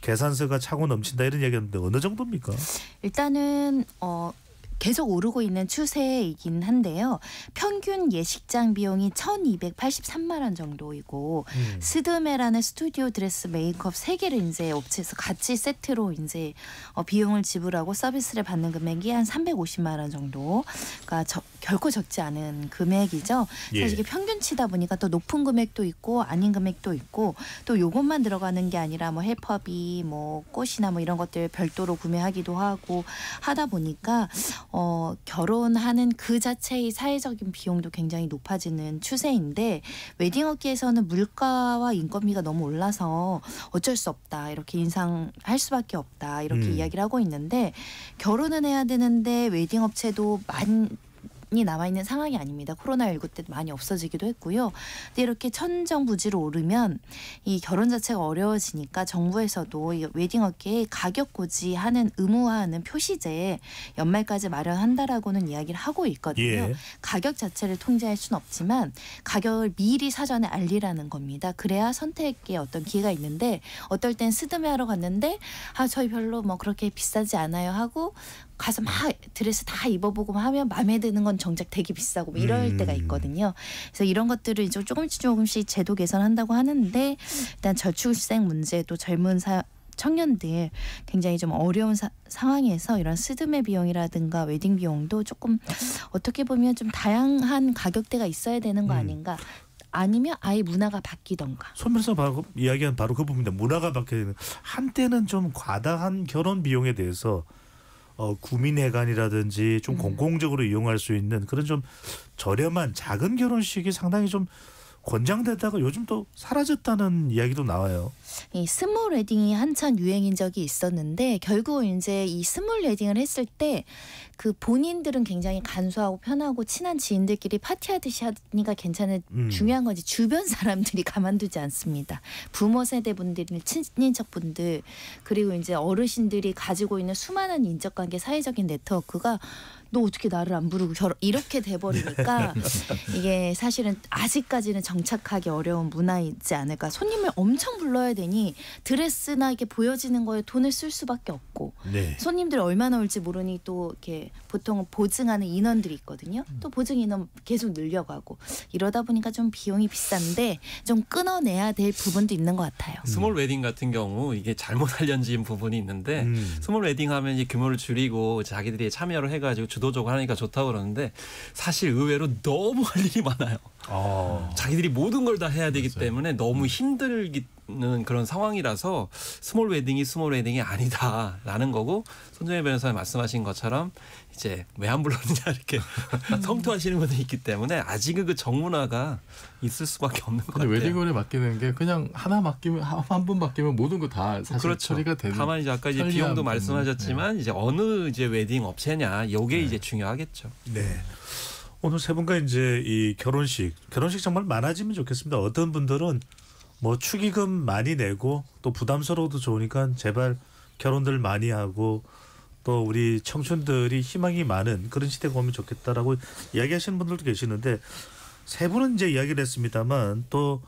계산서가 차고 넘친다 이런 얘기하는데 어느 정도입니까? 일단은 계속 오르고 있는 추세이긴 한데요. 평균 예식장 비용이 1,283만 원 정도이고 스드메라는 스튜디오 드레스 메이크업 3개를 이제 업체에서 같이 세트로 이제 비용을 지불하고 서비스를 받는 금액이 한 350만 원 정도가 결코 적지 않은 금액이죠. 예. 사실 이게 평균치다 보니까 또 높은 금액도 있고 아닌 금액도 있고 또 요것만 들어가는 게 아니라 뭐 헬퍼비, 뭐 꽃이나 뭐 이런 것들 별도로 구매하기도 하고 하다 보니까 결혼하는 그 자체의 사회적인 비용도 굉장히 높아지는 추세인데 웨딩업계에서는 물가와 인건비가 너무 올라서 어쩔 수 없다 이렇게 인상할 수밖에 없다 이렇게 이야기를 하고 있는데 결혼은 해야 되는데 웨딩업체도 많이 남아있는 상황이 아닙니다. 코로나19 때 많이 없어지기도 했고요. 근데 이렇게 천정부지로 오르면 이 결혼 자체가 어려워지니까 정부에서도 이 웨딩업계에 가격 고지하는 의무화하는 표시제에 연말까지 마련한다라고는 이야기를 하고 있거든요. 예. 가격 자체를 통제할 수는 없지만 가격을 미리 사전에 알리라는 겁니다. 그래야 선택에 어떤 기회가 있는데 어떨 땐 스드메 하러 갔는데 저희 별로 뭐 그렇게 비싸지 않아요 하고 가서 막 드레스 다 입어보고 하면 마음에 드는 건 정작 되게 비싸고 뭐 이럴 때가 있거든요. 그래서 이런 것들을 이제 조금씩 제도 개선한다고 하는데 일단 저출생 문제도 젊은 청년들 굉장히 좀 어려운 상황에서 이런 스드메 비용이라든가 웨딩 비용도 조금 어떻게 보면 좀 다양한 가격대가 있어야 되는 거 아닌가. 아니면 아예 문화가 바뀌던가. 손 변호사가 이야기한 바로 그 부분입니다. 문화가 바뀌어야 되는. 한때는 좀 과다한 결혼 비용에 대해서 구민회관이라든지 좀 공공적으로 이용할 수 있는 그런 좀 저렴한 작은 결혼식이 상당히 좀 권장되다가 요즘 또 사라졌다는 이야기도 나와요. 이 스몰 웨딩이 한참 유행인 적이 있었는데 결국 이제 이 스몰 웨딩을 했을 때 그 본인들은 굉장히 간소하고 편하고 친한 지인들끼리 파티하듯이 하니까 괜찮은 중요한 건지 주변 사람들이 가만두지 않습니다. 부모 세대 분들이 친인척 분들 그리고 이제 어르신들이 가지고 있는 수많은 인적관계 사회적인 네트워크가 너 어떻게 나를 안 부르고 이렇게 돼버리니까 이게 사실은 아직까지는 정착하기 어려운 문화이지 않을까. 손님을 엄청 불러야 되니 드레스나 이렇게 보여지는 거에 돈을 쓸 수밖에 없고 네. 손님들이 얼마나 올지 모르니 또 이렇게 보통은 보증하는 인원들이 있거든요. 또 보증 인원 계속 늘려가고 이러다 보니까 좀 비용이 비싼데 좀 끊어내야 될 부분도 있는 것 같아요. 스몰 웨딩 같은 경우 이게 잘못 알려진 부분이 있는데 스몰 웨딩 하면 이제 규모를 줄이고 자기들이 참여를 해가지고 주도적으로 하니까 좋다고 그러는데 사실 의외로 너무 할 일이 많아요. 자기들이 모든 걸 다 해야 되기 때문에 너무 힘들는 그런 상황이라서 스몰 웨딩이 아니다라는 거고 손정혜 변호사님 말씀하신 것처럼 이제 왜 안 불렀느냐 이렇게 성토하시는 분들이 있기 때문에 아직은 그 정문화가 있을 수밖에 없는 것 같아요. 웨딩홀에 맡기는 게 그냥 한 분 맡기면 모든 거 다 사실 그렇죠. 처리가 되는. 다만 이제 아까 이제 비용도 말씀하셨지만 이제 어느 이제 웨딩 업체냐 이게 이제 중요하겠죠. 네. 오늘 세 분과 이제 이 결혼식 정말 많아지면 좋겠습니다. 어떤 분들은 뭐 축의금 많이 내고 또 부담스러워도 좋으니까 제발 결혼들 많이 하고 또 우리 청춘들이 희망이 많은 그런 시대가 오면 좋겠다라고 이야기하시는 분들도 계시는데 세 분은 이제 이야기를 했습니다만 또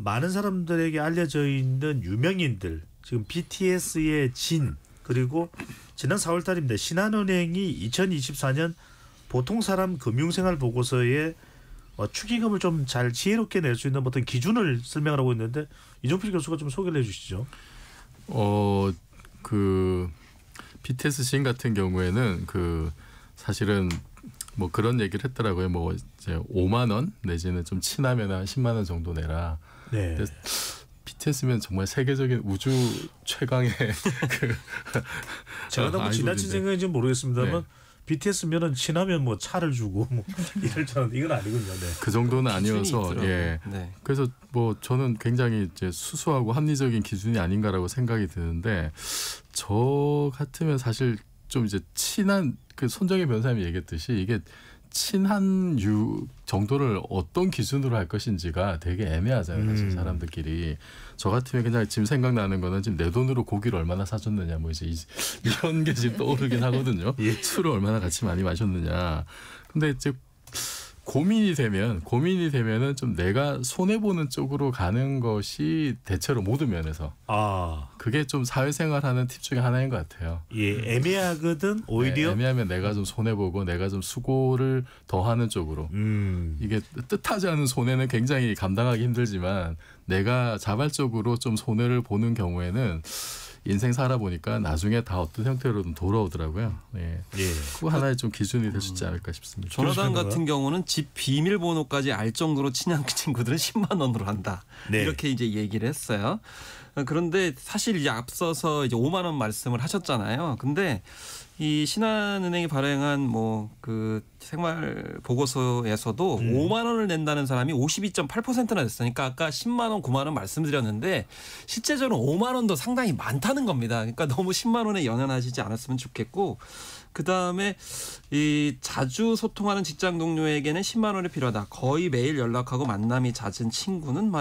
많은 사람들에게 알려져 있는 유명인들 지금 BTS의 진 그리고 지난 4월 달입니다. 신한은행이 2024년 보통 사람 금융생활 보고서에 축의금을 좀 잘 지혜롭게 낼 수 있는 어떤 기준을 설명을 하고 있는데 이종필 교수가 좀 소개를 해주시죠. 그 BTS 신 같은 경우에는 그 사실은 뭐 그런 얘기를 했더라고요. 뭐 이제 5만 원 내지는 좀 친하면 한 10만 원 정도 내라. 네. BTS면 정말 세계적인 우주 최강의 그 제가 너무 지나친 생각인지 모르겠습니다만. 네. BTS면은 친하면 뭐 차를 주고 뭐 이럴 줄 알았는데 이건 아니군요. 네. 그 정도는 아니어서 예. 네. 그래서 뭐 저는 굉장히 이제 수수하고 합리적인 기준이 아닌가라고 생각이 드는데 저 같으면 사실 좀 이제 친한 그 손정혜 변호사님이 얘기했듯이 이게 친한 정도를 어떤 기준으로 할 것인지가 되게 애매하잖아요. 사실 사람들끼리. 저 같으면 그냥 지금 생각나는 거는 지금 내 돈으로 고기를 얼마나 사줬느냐 뭐 이제 이런 게 지금 떠오르긴 하거든요. 예. 술을 얼마나 같이 많이 마셨느냐. 근데 이제 고민이 되면은 좀 내가 손해 보는 쪽으로 가는 것이 대체로 모든 면에서 그게 좀 사회생활하는 팁 중에 하나인 것 같아요. 예, 애매하거든 오히려. 네, 애매하면 내가 좀 손해 보고 내가 좀 수고를 더하는 쪽으로. 이게 뜻하지 않은 손해는 굉장히 감당하기 힘들지만 내가 자발적으로 좀 손해를 보는 경우에는. 인생 살아보니까 나중에 다 어떤 형태로든 돌아오더라고요. 예. 그 하나의 좀 기준이 될 수 있지 않을까 싶습니다. 조나단 같은 경우는 집 비밀번호까지 알 정도로 친한 친구들은 10만 원으로 한다. 네. 이렇게 이제 얘기를 했어요. 그런데 사실 이제 앞서서 이제 5만 원 말씀을 하셨잖아요. 근데 이 신한은행이 발행한 뭐 그 생활 보고서에서도 5만 원을 낸다는 사람이 52.8%나 됐으니까 아까 10만 원, 9만 원 말씀드렸는데 실제적으로 5만 원도 상당히 많다는 겁니다. 그러니까 너무 10만 원에 연연하시지 않았으면 좋겠고 그다음에 이 자주 소통하는 직장 동료에게는 10만 원이 필요하다. 거의 매일 연락하고 만남이 잦은 친구는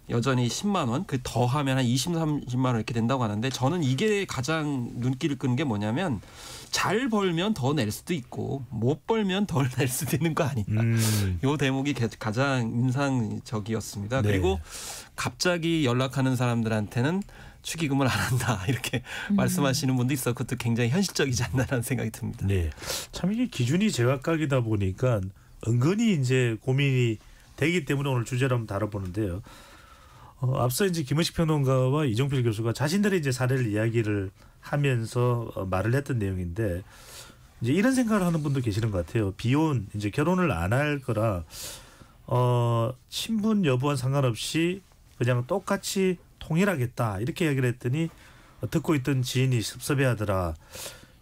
여전히 10만 원, 그 더하면 한 20, 30만 원 이렇게 된다고 하는데 저는 이게 가장 눈길을 끄는 게 뭐냐면 잘 벌면 더 낼 수도 있고 못 벌면 덜 낼 수도 있는 거 아니냐. 이 대목이 가장 인상적이었습니다. 네. 그리고 갑자기 연락하는 사람들한테는 축의금을 안 한다 이렇게 말씀하시는 분도 있어 그것도 굉장히 현실적이지 않나라는 생각이 듭니다. 네, 참 이게 기준이 제각각이다 보니까 은근히 이제 고민이 되기 때문에 오늘 주제를 한번 다뤄보는데요. 앞서 이제 김은식 평론가와 이종필 교수가 자신들의 이제 사례를 이야기를 하면서 말을 했던 내용인데 이제 이런 생각을 하는 분도 계시는 것 같아요. 비혼 이제 결혼을 안 할 거라 신분 여부와 상관없이 그냥 똑같이 통일하겠다 이렇게 이야기를 했더니 듣고 있던 지인이 섭섭해하더라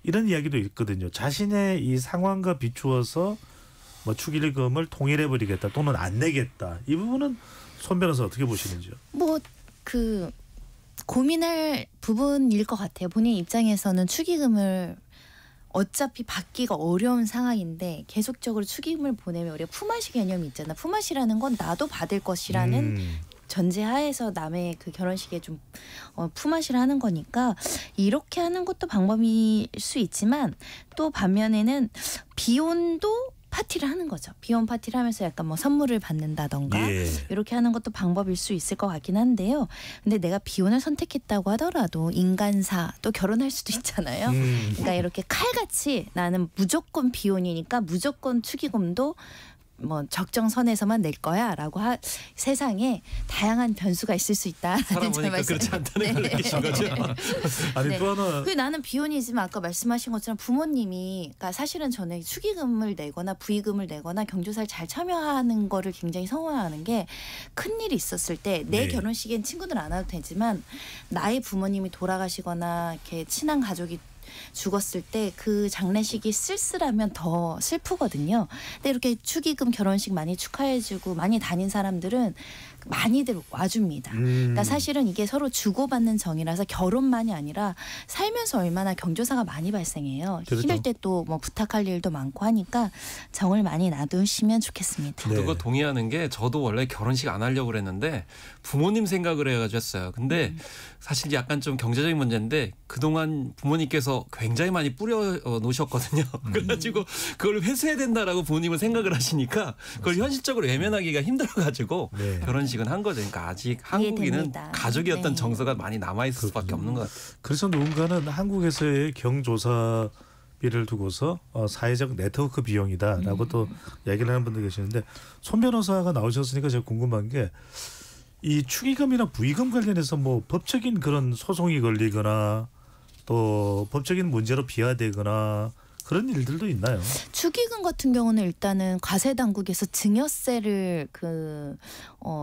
이런 이야기도 있거든요. 자신의 이 상황과 비추어서 뭐 축의금을 통일해버리겠다 또는 안 내겠다. 이 부분은 손 변호사 어떻게 보시는지요? 뭐 그 고민할 부분일 것 같아요. 본인 입장에서는 축의금을 어차피 받기가 어려운 상황인데 계속적으로 축의금을 보내면 우리가 품앗이 개념이 있잖아. 품앗이라는 건 나도 받을 것이라는 전제하에서 남의 그 결혼식에 좀 품앗이를 하는 거니까 이렇게 하는 것도 방법일 수 있지만 또 반면에는 비혼도 파티를 하는 거죠. 비혼 파티를 하면서 약간 뭐 선물을 받는다던가 예. 이렇게 하는 것도 방법일 수 있을 것 같긴 한데요. 근데 내가 비혼을 선택했다고 하더라도 인간사 또 결혼할 수도 있잖아요. 그러니까 이렇게 칼같이 나는 무조건 비혼이니까 무조건 축의금도 뭐 적정선에서만 낼 거야라고 세상에 다양한 변수가 있을 수 있다. 사람 보니까 그렇지 않다는 걸 느끼신 거죠. 아니 네. 또 하나 그 나는 비혼이지만 아까 말씀하신 것처럼 부모님이 그러니까 사실은 저는 축의금을 내거나 부의금을 내거나 경조사를 잘 참여하는 거를 굉장히 선호하는 게 큰일이 있었을 때 내 네. 결혼식엔 친구들 안 와도 되지만 나의 부모님이 돌아가시거나 이렇게 친한 가족이 죽었을 때 그 장례식이 쓸쓸하면 더 슬프거든요. 근데 이렇게 축의금 결혼식 많이 축하해주고 많이 다닌 사람들은 많이들 와줍니다. 그러니까 사실은 이게 서로 주고받는 정이라서 결혼만이 아니라 살면서 얼마나 경조사가 많이 발생해요. 그렇죠. 힘들 때 또 뭐 부탁할 일도 많고 하니까 정을 많이 놔두시면 좋겠습니다. 네. 그거 동의하는 게 저도 원래 결혼식 안 하려고 그랬는데 부모님 생각을 해가지고 했어요. 근데 사실 약간 좀 경제적인 문제인데 그동안 부모님께서 굉장히 많이 뿌려 놓으셨거든요. 그래가지고 그걸 회수해야 된다라고 부모님은 생각을 하시니까 그걸 현실적으로 외면하기가 힘들어가지고 네. 결혼식은 한 거죠. 그러니까 아직 한국인은 이해됩니다. 가족의 어떤 네. 정서가 많이 남아있을 수밖에 없는 것 같아요. 그래서 누군가는 한국에서의 경조사비를 두고서 사회적 네트워크 비용이다라고 또 얘기를 하는 분들 계시는데 손 변호사가 나오셨으니까 제가 궁금한 게 이 축의금이나 부의금 관련해서 뭐 법적인 그런 소송이 걸리거나 또 법적인 문제로 비화되거나 그런 일들도 있나요? 축의금 같은 경우는 일단은 과세 당국에서 증여세를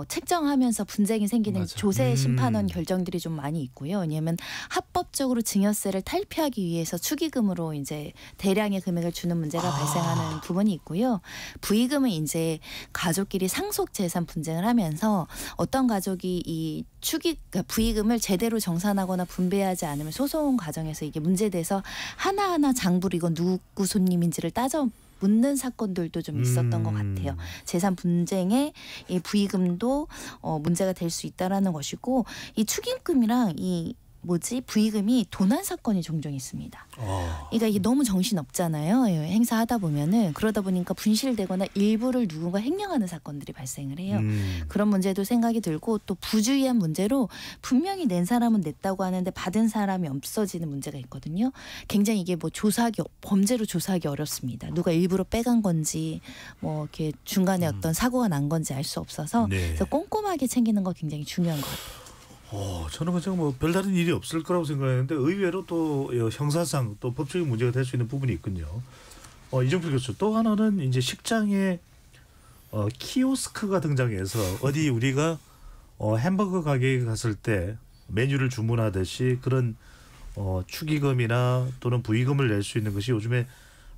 책정하면서 분쟁이 생기는 맞아. 조세 심판원 결정들이 좀 많이 있고요. 왜냐하면 합법적으로 증여세를 탈피하기 위해서 축의금으로 이제 대량의 금액을 주는 문제가 발생하는 부분이 있고요. 부의금은 이제 가족끼리 상속 재산 분쟁을 하면서 어떤 가족이 이 그러니까 부의금을 제대로 정산하거나 분배하지 않으면 소송 과정에서 이게 문제돼서 하나하나 장부를 이건 누구 손님인지를 따져 묻는 사건들도 좀 있었던 것 같아요. 재산 분쟁에 이 부의금도 문제가 될 수 있다라는 것이고 이 축의금이랑 이 부의금이 도난 사건이 종종 있습니다. 그러니까 이게 너무 정신 없잖아요. 행사하다 보면은 그러다 보니까 분실되거나 일부를 누군가 횡령하는 사건들이 발생을 해요. 그런 문제도 생각이 들고 또 부주의한 문제로 분명히 낸 사람은 냈다고 하는데 받은 사람이 없어지는 문제가 있거든요. 굉장히 이게 뭐 범죄로 조사하기 어렵습니다. 누가 일부러 빼간 건지 뭐 이렇게 중간에 어떤 사고가 난 건지 알 수 없어서 네. 그래서 꼼꼼하게 챙기는 거 굉장히 중요한 것 같아요. 저는 그냥 뭐 별다른 일이 없을 거라고 생각했는데 의외로 또 형사상 또 법적인 문제가 될 수 있는 부분이 있군요. 이정필 교수 또 하나는 이제 식장에 키오스크가 등장해서 어디 우리가 햄버거 가게에 갔을 때 메뉴를 주문하듯이 그런 축의금이나 또는 부의금을 낼 수 있는 것이 요즘에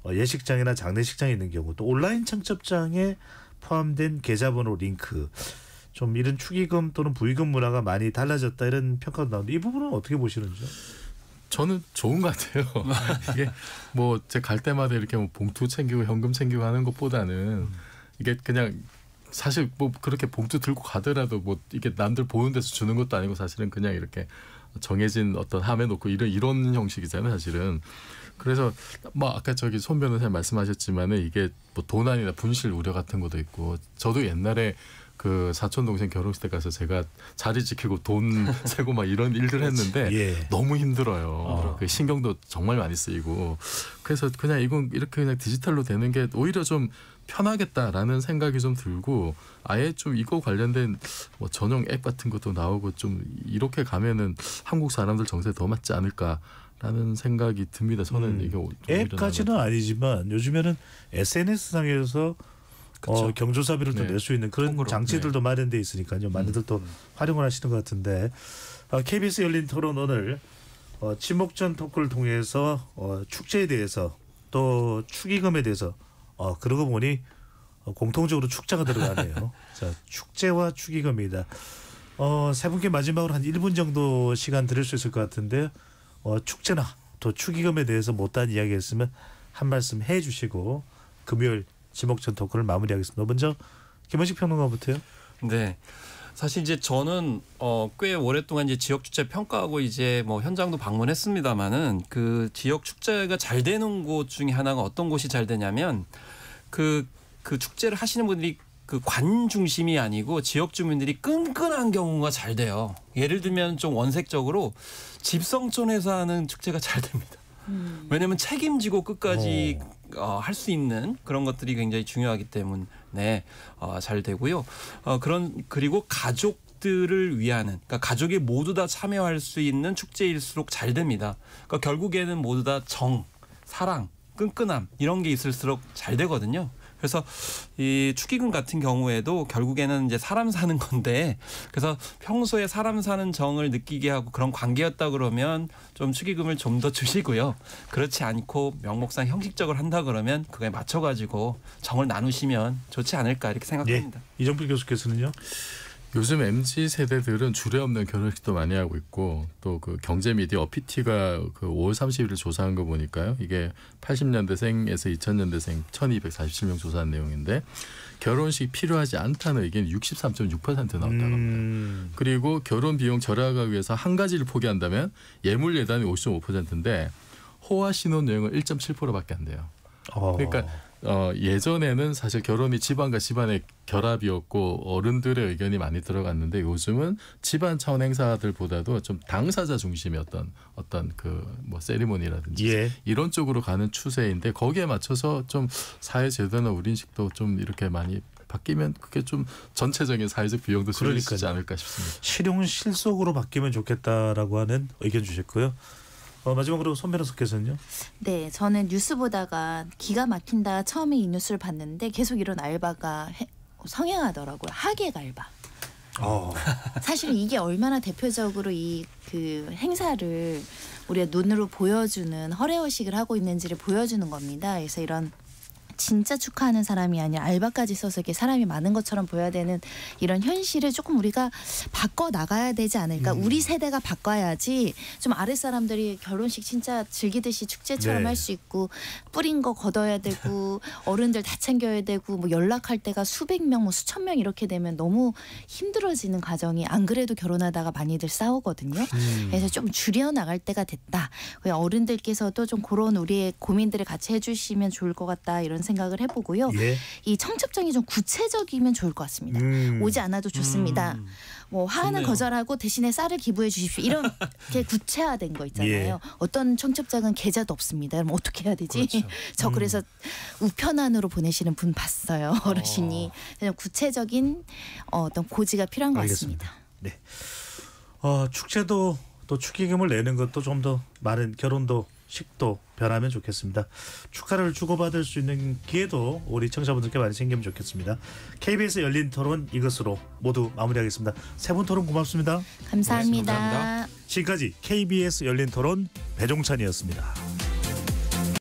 예식장이나 장례식장에 있는 경우 또 온라인 청첩장에 포함된 계좌번호 링크 좀 이런 축의금 또는 부의금 문화가 많이 달라졌다 이런 평가도 나오는데 이 부분은 어떻게 보시는지요? 저는 좋은 것 같아요. 이게 뭐 제 갈 때마다 이렇게 뭐 봉투 챙기고 현금 챙기고 하는 것보다는 이게 그냥 사실 뭐 그렇게 봉투 들고 가더라도 뭐 이게 남들 보는 데서 주는 것도 아니고 사실은 그냥 이렇게 정해진 어떤 함에 놓고 이런 형식이잖아요, 사실은. 그래서 뭐 아까 저기 손 변호사님 말씀하셨지만은 이게 뭐 도난이나 분실 우려 같은 것도 있고 저도 옛날에 그 사촌 동생 결혼식 때 가서 제가 자리 지키고 돈 세고 막 이런 일들 했는데 예. 너무 힘들어요. 그 신경도 정말 많이 쓰이고 그래서 그냥 이건 이렇게 그냥 디지털로 되는 게 오히려 좀 편하겠다라는 생각이 좀 들고 아예 좀 이거 관련된 뭐 전용 앱 같은 것도 나오고 좀 이렇게 가면은 한국 사람들 정서에 더 맞지 않을까라는 생각이 듭니다. 저는 이게 앱까지는 아니지만 요즘에는 SNS상에서 경조사비를 또 네. 낼 수 있는 그런 통으로. 장치들도 마련돼 있으니까요. 많이들 또 활용을 하시는 것 같은데 KBS 열린 토론 오늘 지목전 토크를 통해서 축제에 대해서 또 축의금에 대해서 그러고 보니 공통적으로 축제가 들어가네요. 자, 축제와 축의금입니다. 세 분께 마지막으로 한 1분 정도 시간 드릴 수 있을 것 같은데 축제나 또 축의금에 대해서 못다한 이야기 했으면 한 말씀 해주시고 금요일 지목전 토크를 마무리하겠습니다. 먼저 김원식 평론가부터요. 네. 사실 이제 저는 꽤 오랫동안 이제 지역 축제 평가하고 이제 뭐 현장도 방문했습니다마는 그 지역 축제가 잘 되는 곳 중에 하나가 어떤 곳이 잘 되냐면 그 축제를 하시는 분들이 그 관 중심이 아니고 지역 주민들이 끈끈한 경우가 잘 돼요. 예를 들면 좀 원색적으로 집성촌에서 하는 축제가 잘 됩니다. 왜냐하면 책임지고 끝까지 할 수 있는 그런 것들이 굉장히 중요하기 때문에 잘 되고요. 그리고 가족들을 위하는, 그러니까 가족이 모두 다 참여할 수 있는 축제일수록 잘 됩니다. 그러니까 결국에는 모두 다 정, 사랑, 끈끈함 이런 게 있을수록 잘 되거든요. 그래서 이 축의금 같은 경우에도 결국에는 이제 사람 사는 건데, 그래서 평소에 사람 사는 정을 느끼게 하고 그런 관계였다 그러면 좀 축의금을 좀 더 주시고요. 그렇지 않고 명목상 형식적으로 한다 그러면 그거에 맞춰가지고 정을 나누시면 좋지 않을까 이렇게 생각합니다. 예, 이정필 교수께서는요? 요즘 MZ 세대들은 주례 없는 결혼식도 많이 하고 있고 또 그 경제 미디어 어피티가 그 5월 30일을 조사한 거 보니까요. 이게 80년대생에서 2000년대생 1247명 조사한 내용인데 결혼식 필요하지 않다는 의견이 63.6% 나왔다고 합니다. 그리고 결혼 비용 절약하기 위해서 한 가지를 포기한다면 예물 예단이 50.5%인데 호화 신혼여행은 1.7%밖에 안 돼요. 그러니까 예전에는 사실 결혼이 집안과 집안의 결합이었고 어른들의 의견이 많이 들어갔는데 요즘은 집안 차원 행사들보다도 좀 당사자 중심의 어떤 그 뭐 세리머니라든지 이런 쪽으로 가는 추세인데 거기에 맞춰서 좀 사회 제도나 우린식도 좀 이렇게 많이 바뀌면 그게 좀 전체적인 사회적 비용도 줄일 수 있지 않을까 싶습니다. 실용 실속으로 바뀌면 좋겠다라고 하는 의견 주셨고요. 마지막으로 손 변호사께서는요? 네, 저는 뉴스 보다가 기가 막힌다 처음에 이 뉴스를 봤는데 계속 이런 알바가 성행하더라고요. 하객 알바. 사실 이게 얼마나 대표적으로 이 그 행사를 우리가 눈으로 보여주는 허례허식을 하고 있는지를 보여주는 겁니다. 그래서 이런 진짜 축하하는 사람이 아니라 알바까지 써서 이렇게 사람이 많은 것처럼 보여야 되는 이런 현실을 조금 우리가 바꿔 나가야 되지 않을까. 우리 세대가 바꿔야지 좀 아랫 사람들이 결혼식 진짜 즐기듯이 축제처럼 할 수 있고 뿌린 거 걷어야 되고 어른들 다 챙겨야 되고 뭐 연락할 때가 수백 명 뭐 수천 명 이렇게 되면 너무 힘들어지는 과정이 안 그래도 결혼하다가 많이들 싸우거든요. 그래서 좀 줄여 나갈 때가 됐다. 어른들께서도 좀 그런 우리의 고민들을 같이 해주시면 좋을 것 같다 이런 생각을 해보고요. 이 청첩장이 좀 구체적이면 좋을 것 같습니다. 오지 않아도 좋습니다. 뭐 화는 거절하고 대신에 쌀을 기부해 주십시오. 이렇게 구체화된 거 있잖아요. 어떤 청첩장은 계좌도 없습니다. 그럼 어떻게 해야 되지? 그렇죠. 저 그래서 우편안으로 보내시는 분 봤어요. 어르신이. 그냥 구체적인 어떤 고지가 필요한 것 같습니다. 네. 축제도 또 축의금을 내는 것도 좀 더 많은 결혼도 식도 변하면 좋겠습니다. 축하를 주고받을 수 있는 기회도 우리 청취자분들께 많이 생기면 좋겠습니다. KBS 열린 토론 이것으로 모두 마무리하겠습니다. 세 분 토론 고맙습니다. 감사합니다. 네, 감사합니다. 지금까지 KBS 열린 토론 배종찬이었습니다.